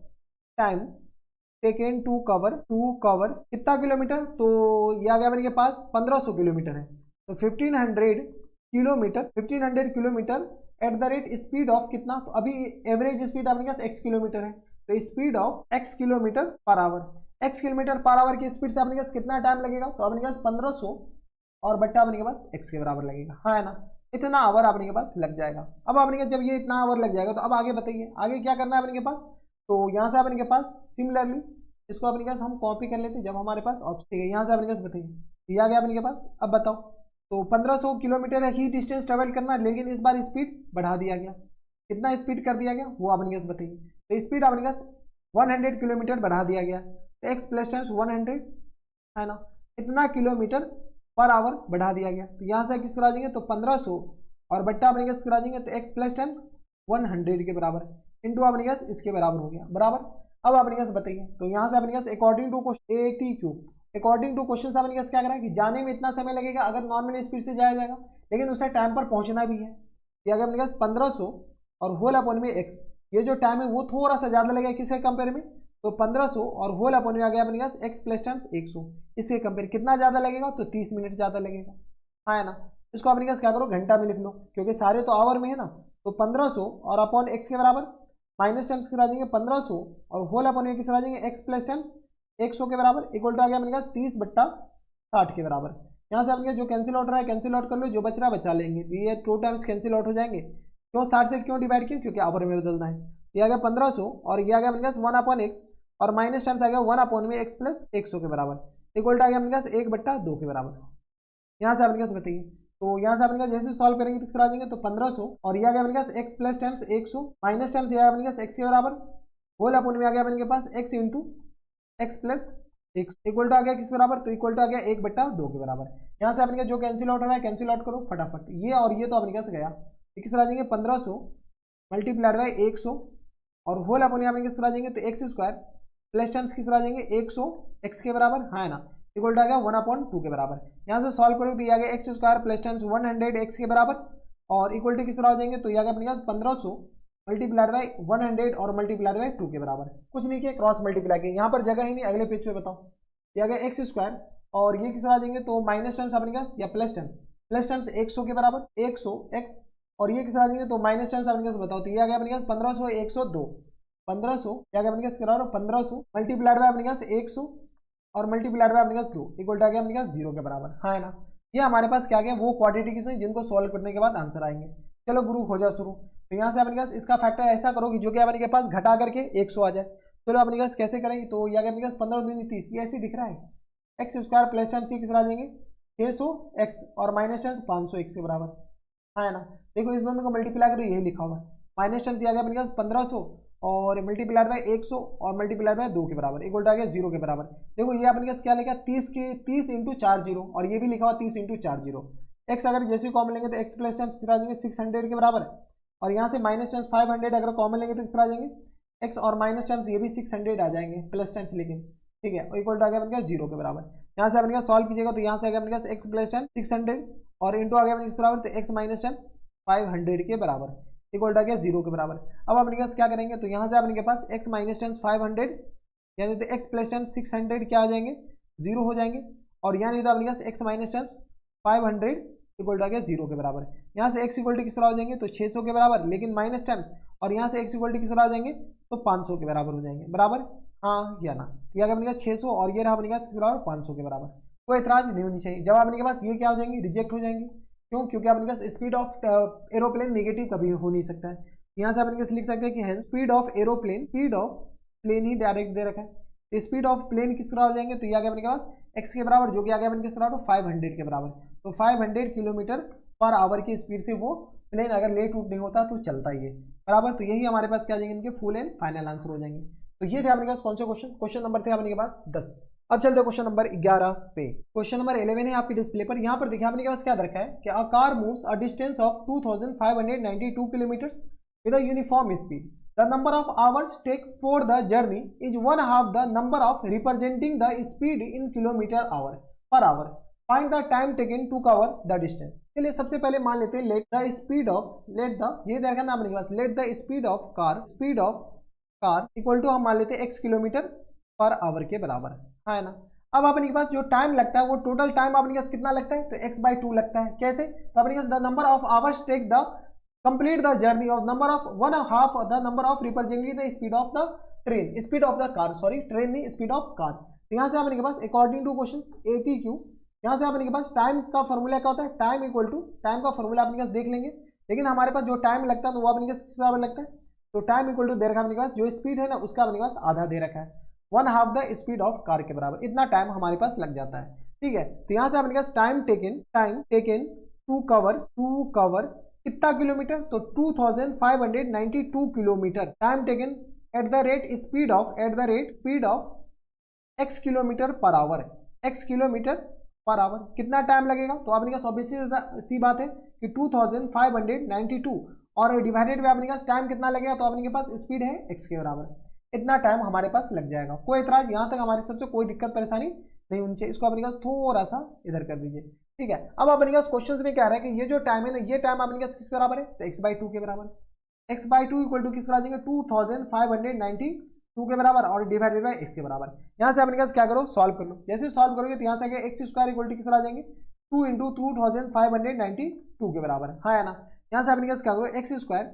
कितना किलोमीटर, तो ये आ गया अपने के पास 1500 किलोमीटर है, तो 1500 kilometre at the rate speed of कितना, तो अभी एवरेज स्पीड अपने पास x किलोमीटर है, तो speed of x kilometre per hour, x kilometre per hour की स्पीड से अपने पास कितना टाइम लगेगा, तो अपने पास 1500 और बट्टा अपने के पास x के बराबर लगेगा, हाँ है ना, इतना आवर अपने के पास लग जाएगा। अब अपने के जब ये इतना आवर लग जाएगा तो अब आगे बताइए आगे क्या करना है अपने के पास, तो यहाँ से अपने के पास सिमिलरली इसको अपने के पास हम कॉपी कर लेते हैं जब हमारे पास ऑप्शन है, यहाँ से अपने के पास बताइए ये आ गया अपने के पास। अब बताओ तो 1500 किलोमीटर ही डिस्टेंस ट्रेवल करना, लेकिन इस बार स्पीड बढ़ा दिया गया, कितना स्पीड कर दिया गया वो अपने के पास बताइए, तो स्पीड अपने के पास 100 किलोमीटर बढ़ा दिया गया, तो x प्लस टाइम्स 100 है ना, इतना किलोमीटर पर आवर बढ़ा दिया गया, तो यहाँ से किस तरह आ जाएंगे, तो 1500 और बट्टा अपने किस तरह आ जाएंगे, तो x प्लस टाइम्स 100 के बराबर इंटू अपने पास इसके बराबर हो गया बराबर। अब अपने पास बताइए, तो यहाँ से अपने पास अकॉर्डिंग टू क्वेश्चन अपने पास क्या करा कि जाने में इतना समय लगेगा अगर नॉर्मल स्पीड से जाया जाएगा, लेकिन उसे टाइम पर पहुंचना भी है, ये अगर अपने पास 1500 और होल अपॉन में x, ये जो टाइम है वो थोड़ा सा ज़्यादा लगेगा किसके कंपेयर में, तो 1500 और होल अपॉन में आ गया अपने पास x प्लस टाइम्स 100, इसके कंपेयर कितना ज़्यादा लगेगा, तो 30 मिनट ज़्यादा लगेगा, हाँ है ना। इसको अपने पास क्या करो घंटा में लिख लो क्योंकि सारे तो आवर में है ना, तो 1500 और अपॉन x के बराबर माइनस टाइम्स करा देंगे 1500 और होल अपॉन में किस करा देंगे x प्लस टाइम्स 100 के बराबर इक्वल टू आ गया अपने पास 30/60 के बराबर। यहाँ से अपने जो कैंसिल आउट रहा है कैंसिल आउट कर लो, जो बच रहा है बचा लेंगे, तो ये 2 टाइम्स कैंसिल आउट हो जाएंगे, क्यों 60 से क्यों डिवाइड किया, क्योंकि आवर में बदलना है। ये आ गया 1500 और ये आ गया अपने पास 1/x और माइनस टाइम्स आ गया 1/में x प्लस 100 के बराबर इक्वल टू आ गया अपने पास 1/2 के बराबर। यहाँ से अपने पास बताइए, तो यहाँ से अपने पास जैसे सॉल्व करेंगे तो किस आ जाएंगे, तो 1500 और ये आ गया अपने पास x plus times 100 minus times ये आ गया अपने पास x के बराबर होल अपॉन में आ गया अपने पास x into x plus equal to आ गया किस बराबर, तो इक्वल टू आ गया 1/2 के बराबर। यहाँ से अपने जो कैंसिल आउट हो रहा है कैंसिल आउट करो फटाफट, ये और ये तो अपने पास गया, किस आ जाएंगे 1500 मल्टीप्लाइड बाई 100 और होल अपॉन में किस आ जाएंगे, तो x² प्लस टाइम्स किस आ जाएंगे 100 x के बराबर, हाँ है ना, इक्वल टू आ गया 1/2 के बराबर। यहाँ से सॉल्व करोगे तो ये आ गया x² प्लस टाइम्स 100 x के बराबर और इक्वल टू किस तरह हो जाएंगे, तो ये आ गया अपने पास 1500 मल्टीप्लाइड बाई 100 और मल्टीप्लाइड बाई 2 के बराबर, कुछ नहीं किया क्रॉस मल्टीप्लाई किया, यहाँ पर जगह ही नहीं, अगले पेज पे बताओ। ये आ गया x² और ये किस तरह आ जाएंगे, तो माइनस टाइम्स अपने पास या प्लस टाइम्स 100 के बराबर 100x और ये किस तरह आ जाएंगे, तो माइनस टाइम्स अपने पास बताओ, तो ये आ गया अपने पास 1500 102 1500 क्या गया अपने पास करा 1500 मल्टीप्लाइड बाई अपने पास 100 और मल्टीप्लाइड बाय अपने पास 2 इक्वल टू आ गया अपने पास 0 के बराबर, हाँ है ना। ये हमारे पास क्या गया वो क्वाड्रेटिक हैं जिनको सॉल्व करने के बाद आंसर आएंगे। चलो गुरु हो जाए शुरू, तो यहाँ से अपने पास इसका फैक्टर ऐसा करो कि जो कि अपने पास घटा करके 100 आ जाए। चलो अपने पास कैसे करेंगे, तो ये अपने पास 15 दूनी 30, ये ऐसे दिख रहा है x² प्लस टाइम्स किस आ जाएंगे 600x और माइनस टाइम्स 500x के बराबर, हाँ है ना। देखो इस दोनों को मल्टीप्लाई करो, यही लिखा हुआ है, माइनस टाइम्स ये आ गया अपने पास 1500 और मल्टीप्लाइड बाय 100 और मल्टीप्लाइड बाय 2 के बराबर इक्वल टू आ गया 0 के बराबर। देखो ये अपने पास क्या लिखा 30 इंटू 4 0 और ये भी लिखा हुआ 30 इंटू 4 0। एक्स अगर जैसे कॉमन लेंगे तो x प्लस टाइम्स कितना आ जाएंगे 600 के बराबर और यहाँ से माइनस टाइम्स 500 अगर कॉमन लेंगे तो कितना आ जाएंगे x और माइनस टाइम्स ये भी 600 आ जाएंगे प्लस टाइम्स लेकिन, ठीक है, इक्वल टू आ गया अपने पास 0 के बराबर। यहाँ से अपने पास सॉल्व कीजिएगा तो यहाँ से आ गया अपने पास x प्लस टाइम्स 600 और इंटू आ गया अपने बराबर तो x माइनस टाइम्स 500 के बराबर, इक्वल टू आ गया 0 के बराबर। अब अपने पास क्या करेंगे, तो यहाँ से अपने के पास x माइनस 500 यानी तो x प्लस 600 क्या हो जाएंगे, 0 हो जाएंगे। और यहाँ नहीं तो अपने पास x माइनस 500 इक्वल टू आ गया 0 के बराबर। यहाँ से x इक्वल टू किस तरह हो जाएंगे, तो 600 के बराबर, लेकिन माइनस टाइम्स, और यहाँ से x इक्वल टू किस तरह हो जाएंगे, तो 500 के बराबर हो जाएंगे, बराबर हाँ या ना। यह अपने पास 600 और ये रहा अपने पास किस बराबर 500 के बराबर। कोई एतराज नहीं होनी चाहिए। जब अपने के पास ये क्या हो जाएंगे, रिजेक्ट हो जाएंगे। क्यों, क्योंकि अपने पास स्पीड ऑफ एरोप्लेन नेगेटिव कभी हो नहीं सकता है। यहाँ से अपने पास लिख सकते हैं कि speed of aeroplane, speed of plane ही डायरेक्ट दे रखा है, स्पीड ऑफ प्लेन किस तरह हो जाएंगे, तो ये आ गया अपने पास x के बराबर, जो कि आ गया अपने किस तरह 500 के बराबर। तो 500 किलोमीटर पर आवर की स्पीड से वो प्लेन अगर लेट उठ नहीं होता तो चलता ही है, बराबर। तो यही हमारे पास क्या आ जाएंगे, इनके फुल एंड फाइनल आंसर हो जाएंगे। तो ये थे अपने पास कौन से क्वेश्चन, क्वेश्चन नंबर थे अपने के पास 10। अब चलते क्वेश्चन नंबर 11 पे। क्वेश्चन नंबर 11 है आपकी डिस्प्ले पर। यहाँ पर देखिए अपने के पास क्या रखा है कि a car moves a distance of 2592 kilometre with a uniform speed. The number of hours take for the journey is 1/2 the number of representing the speed in kilometer hour per hour. Find the time taken to cover the distance. चलिए सबसे पहले मान लेते हैं let the speed of ये देखा ना अपने पास let the speed of car equal to हम मान लेते हैं x किलोमीटर पर आवर के बराबर है ना। अब अपने पास जो टाइम लगता है वो टोटल टाइम अपने पास कितना लगता है, तो x/2 लगता है। कैसे, तो अपने पास the number of hours take the complete the journey of number of 1/2 the number of representing the speed of the car, train the speed of car। तो यहाँ से अपने के पास अकॉर्डिंग टू क्वेश्चन APQ यहाँ से अपने के पास टाइम का फॉर्मूला क्या होता है, टाइम इक्वल टू टाइम का फॉर्मूला अपने पास देख लेंगे, लेकिन हमारे पास जो टाइम लगता है तो वो अपने पास किस बराबर लगता है, तो टाइम इक्वल टू दे रखा है अपने पास, जो स्पीड है ना उसका अपने पास आधा दे रखा है, 1/2 द स्पीड ऑफ कार के बराबर, इतना टाइम हमारे पास लग जाता है। ठीक है, तो यहाँ से अपने पास टाइम टेकन टू कवर कितना किलोमीटर, तो 2592 kilometre. Time taken at the rate speed of x kilometre per hour, कितना टाइम लगेगा, तो आपने कहा ऑब्वियसली सी बात है कि 2592 और डिवाइडेड बाय अपने पास टाइम कितना लगेगा, तो अपने के पास स्पीड है x के बराबर, इतना टाइम हमारे पास लग जाएगा। कोई एतराज, यहाँ तक हमारी सबसे कोई दिक्कत परेशानी नहीं होनी चाहिए। इसको अपने पास थोड़ा सा इधर कर दीजिए। ठीक है, अब अपने पास क्वेश्चन में क्या रहा है कि ये जो टाइम है ना, ये टाइम अपने पास किसके बराबर है, तो x/2 के बराबर। x/2 इक्वल टू किसका आ जाएगा, 2592 के बराबर और डिवाइडेड बाय x के बराबर। यहाँ से अपने पास क्या करो, सॉल्व कर लो। जैसे सॉल्व करोगे तो यहाँ से आगे x² इक्वल टू किसका आ जाएंगे, 2 × 2592 के बराबर, हाँ है ना। यहाँ से अपने पास क्या करो, x²,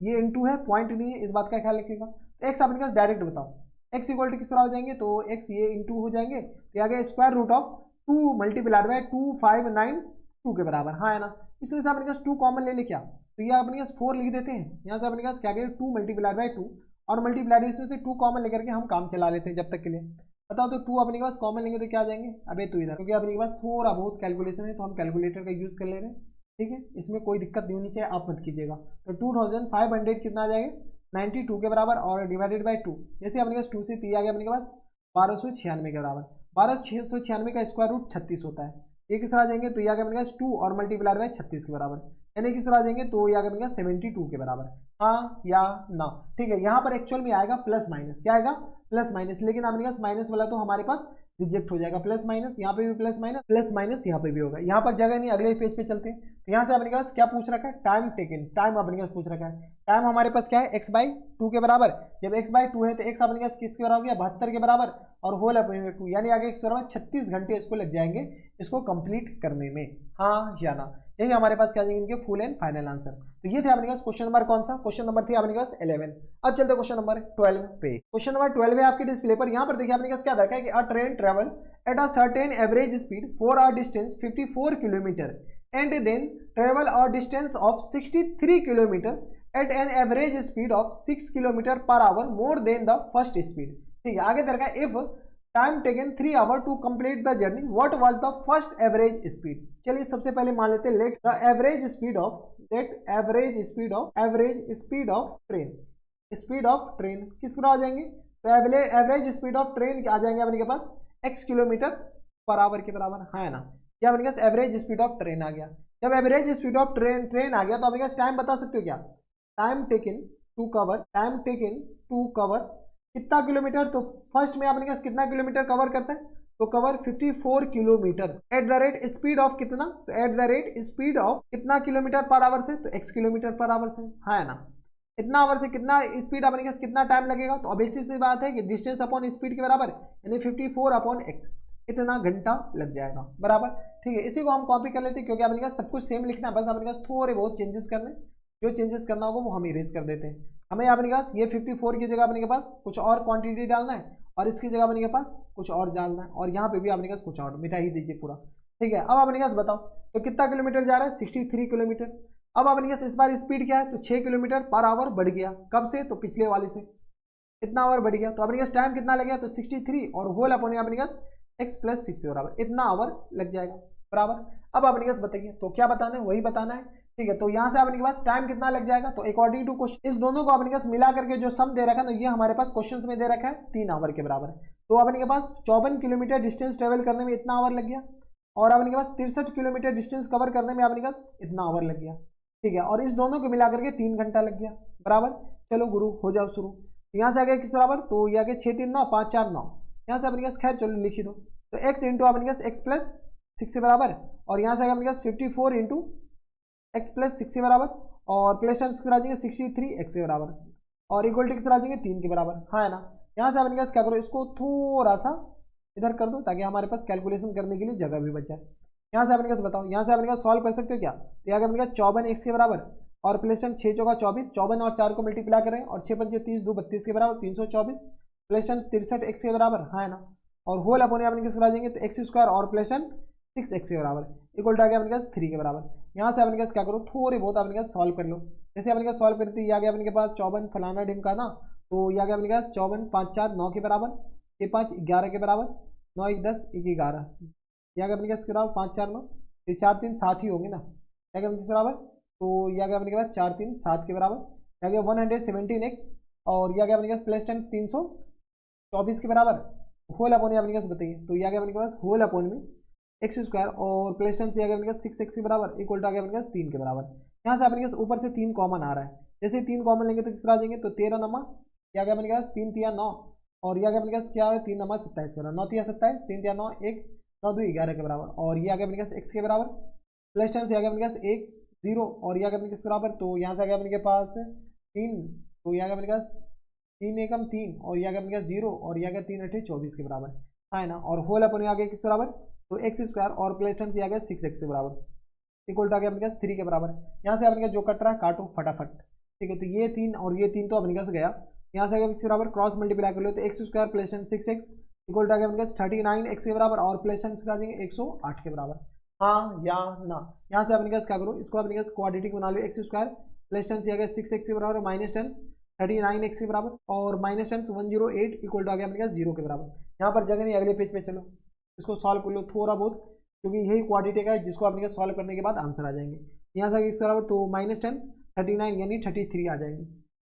ये इंटू है, पॉइंट नहीं है, इस बात का ख्याल रखिएगा। तो x अपने पास डायरेक्ट बताओ, x इक्वल टू किस तरह हो जाएंगे, तो x ये इंटू हो जाएंगे, तो आगे square root of 2 multiplied by 2592 के बराबर, हाँ है ना। इसमें से अपने पास 2 कॉमन ले ले क्या, तो ये अपने पास 4 लिख देते हैं। यहाँ से अपने पास क्या करें, 2 मल्टीप्लाइड बाय 2 और मल्टीप्लाइड इसमें से 2 कॉमन लेकर के हम काम चला लेते हैं जब तक के लिए। बताओ तो 2 अपने पास कॉमन लेंगे तो क्या आ जाएंगे, अबे तो इधर, क्योंकि अपने पास थोड़ा बहुत कैलकुलेशन है तो हम कैलकुलेटर का यूज़ कर ले रहे हैं। ठीक है, इसमें कोई दिक्कत नहीं होनी चाहिए, आप मत कीजिएगा। तो 2500 कितना आ जाएगा, 92 के बराबर और डिवाइडेड बाय 2, जैसे अपने पास 2 से 3 आ गया अपने पास 1296 के बराबर। 1296 का स्क्वायर रूट 36 होता है। ये किस तरह आ जाएंगे, तो ये आ गया अपने पास 2 और मल्टीप्लाइड बाय 36 के बराबर, यानी किस तरह आ जाएंगे, तो ये आ गया अपने पास 72 के बराबर, हाँ या ना। ठीक है, यहाँ पर एक्चुअल में आएगा प्लस माइनस, क्या आएगा, प्लस माइनस, लेकिन अपने पास माइनस वाला तो हमारे पास रिजेक्ट हो जाएगा। प्लस माइनस यहाँ पे भी प्लस माइनस यहाँ पे भी होगा। यहाँ पर जगह नहीं, अगले पेज पे चलते हैं। तो यहाँ से अपने पास क्या पूछ रखा है, टाइम टेकन, टाइम अपने पास पूछ रखा है। टाइम हमारे पास क्या है, x/2 के बराबर। जब x/2 है तो x अपने पास किसके बराबर हो गया, 72 के बराबर और होल अपने 2, यानी आगे x बराबर 36 घंटे इसको लग जाएंगे इसको कंप्लीट करने में, हाँ या ना। यही हमारे पास क्या जाएंगे इनके फुल एंड फाइनल आंसर। तो ये थे अपने पास क्वेश्चन नंबर कौन सा, क्वेश्चन नंबर थी अपने पास 11। अब चलते क्वेश्चन नंबर 12 पे। क्वेश्चन नंबर 12 है आपके डिस्प्ले पर। यहाँ पर देखिए अपने पास क्या रखा है कि a train travel at a certain average speed for a distance 54 kilometre and then travel a distance of 63 km at an average speed of 6 km per hour more than the first speed। ठीक है, आगे देखा if time taken 3 hours to complete the journey what was the first average speed। चलिए सबसे पहले मान लेते हैं let the average speed of train किस तरह आ जाएंगे, तो एवरेज स्पीड ऑफ ट्रेन आ जाएंगे अपने के पास x किलोमीटर पर आवर के बराबर, हाँ है ना। क्या अपने पास एवरेज स्पीड ऑफ ट्रेन आ गया। जब एवरेज स्पीड ऑफ ट्रेन आ गया तो अपने पास टाइम बता सकते हो क्या, टाइम टेकन टू कवर कितना किलोमीटर, तो फर्स्ट में अपने पास कितना किलोमीटर कवर करता है, तो cover 54 kilometre at the rate speed of कितना, तो at the rate speed of कितना किलोमीटर पर आवर से, तो x किलोमीटर पर आवर से, है ना। इतना आवर से कितना स्पीड अपने पास कितना टाइम लगेगा, तो ऑब्वियसली सी बात है कि डिस्टेंस अपॉन स्पीड के बराबर यानी 54 अपॉन x, इतना घंटा लग जाएगा, बराबर। ठीक है, इसी को हम कॉपी कर लेते हैं क्योंकि अपने पास सब कुछ सेम लिखना है, बस अपने पास थोड़े बहुत चेंजेस करने, जो चेंजेस करना होगा वो हम इरेज कर देते हैं। हमें अपने पास ये 54 की जगह अपने के पास कुछ और क्वांटिटी डालना है और इसकी जगह अपने के पास कुछ और डालना है और यहाँ पे भी अपने पास कुछ और, मिटा ही दीजिए पूरा। ठीक है, अब अपने पास बताओ तो कितना किलोमीटर जा रहा है, 63 किलोमीटर। अब अपने पास इस बार स्पीड क्या है, तो 6 किलोमीटर पर आवर बढ़ गया, कब से, तो पिछले वाले से इतना आवर बढ़ गया। तो अपने पास टाइम कितना लगेगा, तो 63 और होल अपने अपने पास x प्लस 6 बराबर इतना आवर लग जाएगा, बराबर। अब अपने पास बताइए तो क्या बताना है, वही बताना है। ठीक है, तो यहाँ से अपने पास टाइम कितना लग जाएगा, तो अकॉर्डिंग टू क्वेश्चन इस दोनों को अपने पास मिला करके जो सम दे रखा है, तो ये हमारे पास क्वेश्चन में दे रखा है 3 आवर के बराबर है। तो अपने के पास 54 किलोमीटर डिस्टेंस ट्रेवल करने में इतना आवर लग गया और अपने के पास 63 किलोमीटर डिस्टेंस कवर करने में अपने पास इतना आवर लग गया। ठीक है, और इस दोनों को मिला करके 3 घंटा लग गया, बराबर। चलो गुरु हो जाओ शुरू। यहाँ से आ गया किस बराबर, तो ये आ गया 6 3 9 5 4 9, यहाँ से अपने पास खैर चलो लिख ही दो, तो x इंटू अपने पास x प्लस 6 के बराबर और यहाँ से आएगा अपने पास 54 इंटू x प्लस 6 के बराबर और प्लस टाइम्स किस आ जाएंगे 63 x के बराबर और इक्वल टू किस आ जाएंगे 3 के बराबर, हाँ है ना। यहाँ से अपने पास क्या करो, इसको थोड़ा सा इधर कर दो ताकि हमारे पास कैलकुलेशन करने के लिए जगह भी बच जाए। यहाँ से अपने पास बताओ, यहाँ से अपने पास सॉल्व कर सकते हो क्या, तो यहाँ अपने पास 54 x के बराबर और प्लस टाइम 6 चौका 24, 54 और 4 को मल्टीप्लाई करें और 6 पंचे 30 2 32 के बराबर 324 प्लस टाइम 63 x के बराबर, हाँ है ना। और होल अपने अपने किस आ जाएंगे, तो एक्स स्क्वायर और प्लस टाइम 6x के बराबर इक्वल टू आ गया अपने पास 3 के बराबर। यहाँ से अपने पास क्या करो, थोड़े बहुत अपने पास सॉल्व कर लो। जैसे अपने पास सॉल्व करते आ गया अपने के पास 54 फलाना डिम का ना, तो ये आ गया अपने पास 54 5 4 9 के बराबर, 6 5 11 के बराबर, 9 1 10 1 11, ये आ गया अपने पास बराबर 5 4 9, ये 4 3 7 ही होंगे ना, क्या गया अपने बराबर, तो ये आ गया अपने के पास 4 3 7 के बराबर, आ गया 117x और ये आ गया अपने पास प्लस टाइम्स 324 के बराबर होल अपॉन अपने पास बताइए, तो ये आ गया अपने पास होल अपॉन में एक्स स्क्वायर और प्लस टाइम से आ गया अपने पास 6x के बराबर इक्वल टू आ गया अपने पास 3 के बराबर। यहाँ से अपने पास ऊपर से 3 कॉमन आ रहा है, जैसे 3 कॉमन लेंगे तो किस आ जाएंगे, तो 13 नमा क्या आ गया अपने पास 3 3 9 और ये आ गया अपने पास क्या है 3 नमा 27 के बराबर, 9 3 27 3 3 9 1 9 2 11 के बराबर और ये आ गया अपने पास x के बराबर प्लस टाइम से आ गया अपने पास 1 0 और ये आ गया अपने किस बराबर, तो यहाँ से आ गया अपने पास 3, तो ये आ गया अपने पास 3 एकम 3 और ये आ गया अपने पास 0 और ये आ गया 3 8 24 के बराबर, है ना। और होल अपन आ गया किस बराबर, तो एक्स स्क्वायर और प्लस टाइम से आ गया 6x के बराबर इक्वल टू आ गया अपने पास 3 के बराबर। यहाँ से अपने पास जो कट रहा है काटो फटाफट, ठीक है। तो ये 3 और ये 3 तो अपने पास गया, यहाँ से आ गया x बराबर क्रॉस मल्टीप्लाई कर लो तो x square plus time 6x equal to आ गया अपने पास 39x के बराबर और प्लस टाइम से आ जाएंगे 108 के बराबर, हाँ या ना। यहाँ से अपने पास क्या करो, इसको अपने पास क्वाड्रेटिक बना लो, एक्स स्क्वायर प्लस टाइम से आ गया 6x के बराबर माइनस टाइम्स 39x के बराबर और माइनस टाइम्स 108 इक्वल टू आ गया अपने पास 0 के बराबर। यहाँ पर जगह नहीं, अगले पेज पे चलो इसको सॉल्व कर लो थोड़ा बहुत, क्योंकि यही क्वाड्रेटिक है जिसको अपने सॉल्व करने के बाद आंसर आ जाएंगे। यहाँ से इस बराबर तो माइनस टाइम्स 39 यानी 33 आ जाएंगे,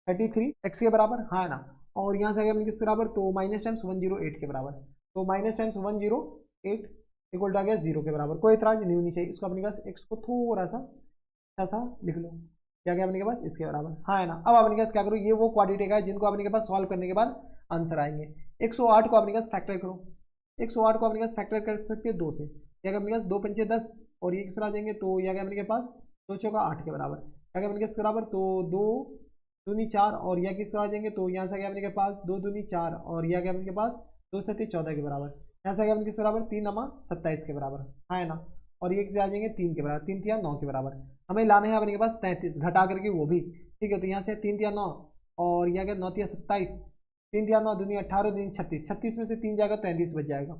33x के बराबर, हाँ ना। और यहाँ से आ गया अपने किस बराबर, तो माइनस टाइम्स 108 के बराबर, तो माइनस टाइम्स 108 इक्वल टू आ गया 0 के बराबर। कोई इतराज नहीं होनी चाहिए, इसको अपने पास x को थोड़ा सा ऐसा लिख लो, क्या क्या अपने के पास इसके बराबर, हाँ है ना। अब अपने पास क्या करो, ये वो क्वाड्रेटिक है जिनको अपने के पास सॉल्व करने के बाद आंसर आएंगे। 108 को अपने पास फैक्टर करो, 108 को अपने पास फैक्टर कर सकते हैं 2 से, क्या अपने पास 2 पंचे 10 और ये किस आ जाएंगे, तो यह अपने के पास 2 चौका 8 के बराबर, क्या अपने के बराबर, तो 2 दूनी 4 और यह किस आ जाएंगे, तो यहाँ से गया अपने के पास 2 दूनी 4 और यह गया अपने के पास 2 7 14 के बराबर, यहाँ से गया अपने किस बराबर 3 नमा 27 के बराबर, हाँ है ना। और ये किस आ जाएंगे 3 के बराबर, 3 3 9 के बराबर। हमें लाने हैं अपने के पास 33 घटा करके वो भी, ठीक है। तो यहाँ से 3 3 9 और यह गया 9 3 27, 3 3 9 दूनी 18 दूनी 36, 36 में से 3 जाएगा 33 बच जाएगा,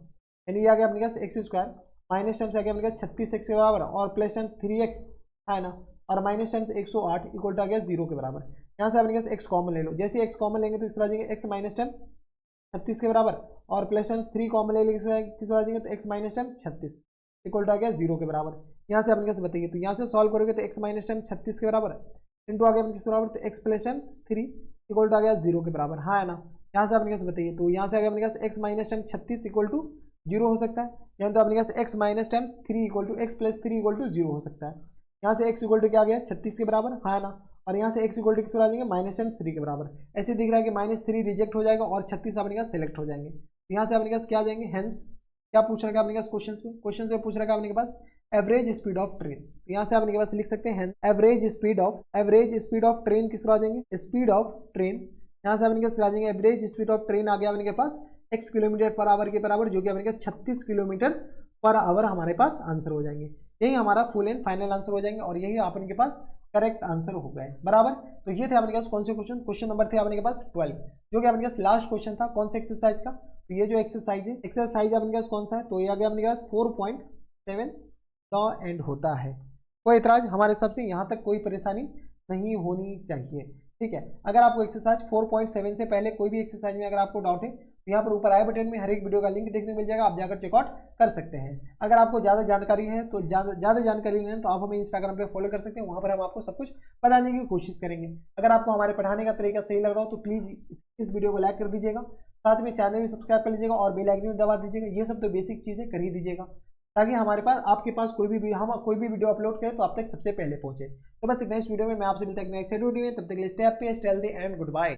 यानी ये आ गया अपने पास एक्स स्क्वायर माइनस टाइम्स आ गया अपने पास 36x के बराबर और प्लस टाइम्स 3x, है ना। और माइनस टाइम्स 108 इक्वल टू आ गया 0 के बराबर। यहाँ से अपने पास x कॉमन ले लो, जैसे x कॉमन लेंगे तो इस तरह आ जाएंगे x माइनस टाइम्स 36 के बराबर और प्लस टाइम्स 3 कॉमन ले लेंगे किस आ जाएंगे, तो x minus times 36 equal to आ गया 0 के बराबर। यहाँ से अपने पास बताइए, तो यहाँ से सॉल्व करोगे तो x माइनस टाइम्स 36 के बराबर इंटू आ गया अपने किस बराबर, तो x plus times 3 equal to आ गया 0 के बराबर, हाँ है ना। यहाँ से अपने पास बताइए, तो यहाँ से आ गया अपने पास x minus times 36 equal to 0 हो सकता है, यानी तो अपने पास x minus times 3 equal to x plus 3 equal to 0 हो सकता है। यहाँ से x इक्वल टू क्या आ गया 36 के बराबर, हाँ ना। और यहाँ से x इक्वल टू किस आ जाएंगे माइनस टाइम्स 3 के बराबर। ऐसे दिख रहा है कि -3 रिजेक्ट हो जाएगा और 36 अपने पास सेलेक्ट हो जाएंगे। तो यहाँ से अपने पास क्या आ जाएंगे, हेंस क्या पूछ रखा है अपने पास क्वेश्चन में पूछ रखा है अपने पास एवरेज स्पीड ऑफ ट्रेन। तो यहाँ से अपने के पास लिख सकते हैं एवरेज स्पीड ऑफ ट्रेन किस आ जाएंगे, स्पीड ऑफ ट्रेन। यहाँ से अपने के पास आ जाएंगे एवरेज स्पीड ऑफ ट्रेन आ गया अपने के पास x किलोमीटर पर आवर के बराबर, जो कि अपने के 36 किलोमीटर पर आवर हमारे पास आंसर हो जाएंगे। यही हमारा फुल एंड फाइनल आंसर हो जाएंगे और यही अपने के पास करेक्ट आंसर हो गए बराबर। तो ये थे अपने के पास कौन से क्वेश्चन नंबर थे अपने के पास 12, जो कि अपने के पास लास्ट क्वेश्चन था कौन से एक्सरसाइज का। तो ये जो एक्सरसाइज अपने के पास कौन सा है, तो ये आ गया अपने के पास 4.7 द एंड होता है। कोई इतराज हमारे हिसाब से यहाँ तक कोई परेशानी नहीं होनी चाहिए, ठीक है। अगर आपको एक्सरसाइज 4.7 से पहले कोई भी एक्सरसाइज में अगर आपको डाउट है तो यहाँ पर ऊपर आई बटन में हर एक वीडियो का लिंक देखने को मिल जाएगा, आप जाकर चेकआउट कर सकते हैं। अगर आपको ज़्यादा जानकारी है तो ज़्यादा जानकारी लेना है तो आप हमें इंस्टाग्राम पे फॉलो कर सकते हैं, वहाँ पर हम आपको सब कुछ बताने की कोशिश करेंगे। अगर आपको हमारे पढ़ाने का तरीका सही लग रहा हो तो प्लीज़ इस वीडियो को लाइक कर दीजिएगा, साथ में चैनल भी सब्सक्राइब कर लीजिएगा और बेल आइकन भी दबा दीजिएगा। ये सब तो बेसिक चीज़ें कर ही दीजिएगा ताकि हमारे पास आपके पास कोई भी वीडियो अपलोड करें तो आप तक सबसे पहले पहुंचे। तो बस नेक्स्ट वीडियो में मैं आपसे मिलता हूं नेक्स्ट वीडियो में, तब तक के लिए stay happy, stay healthy and good bye.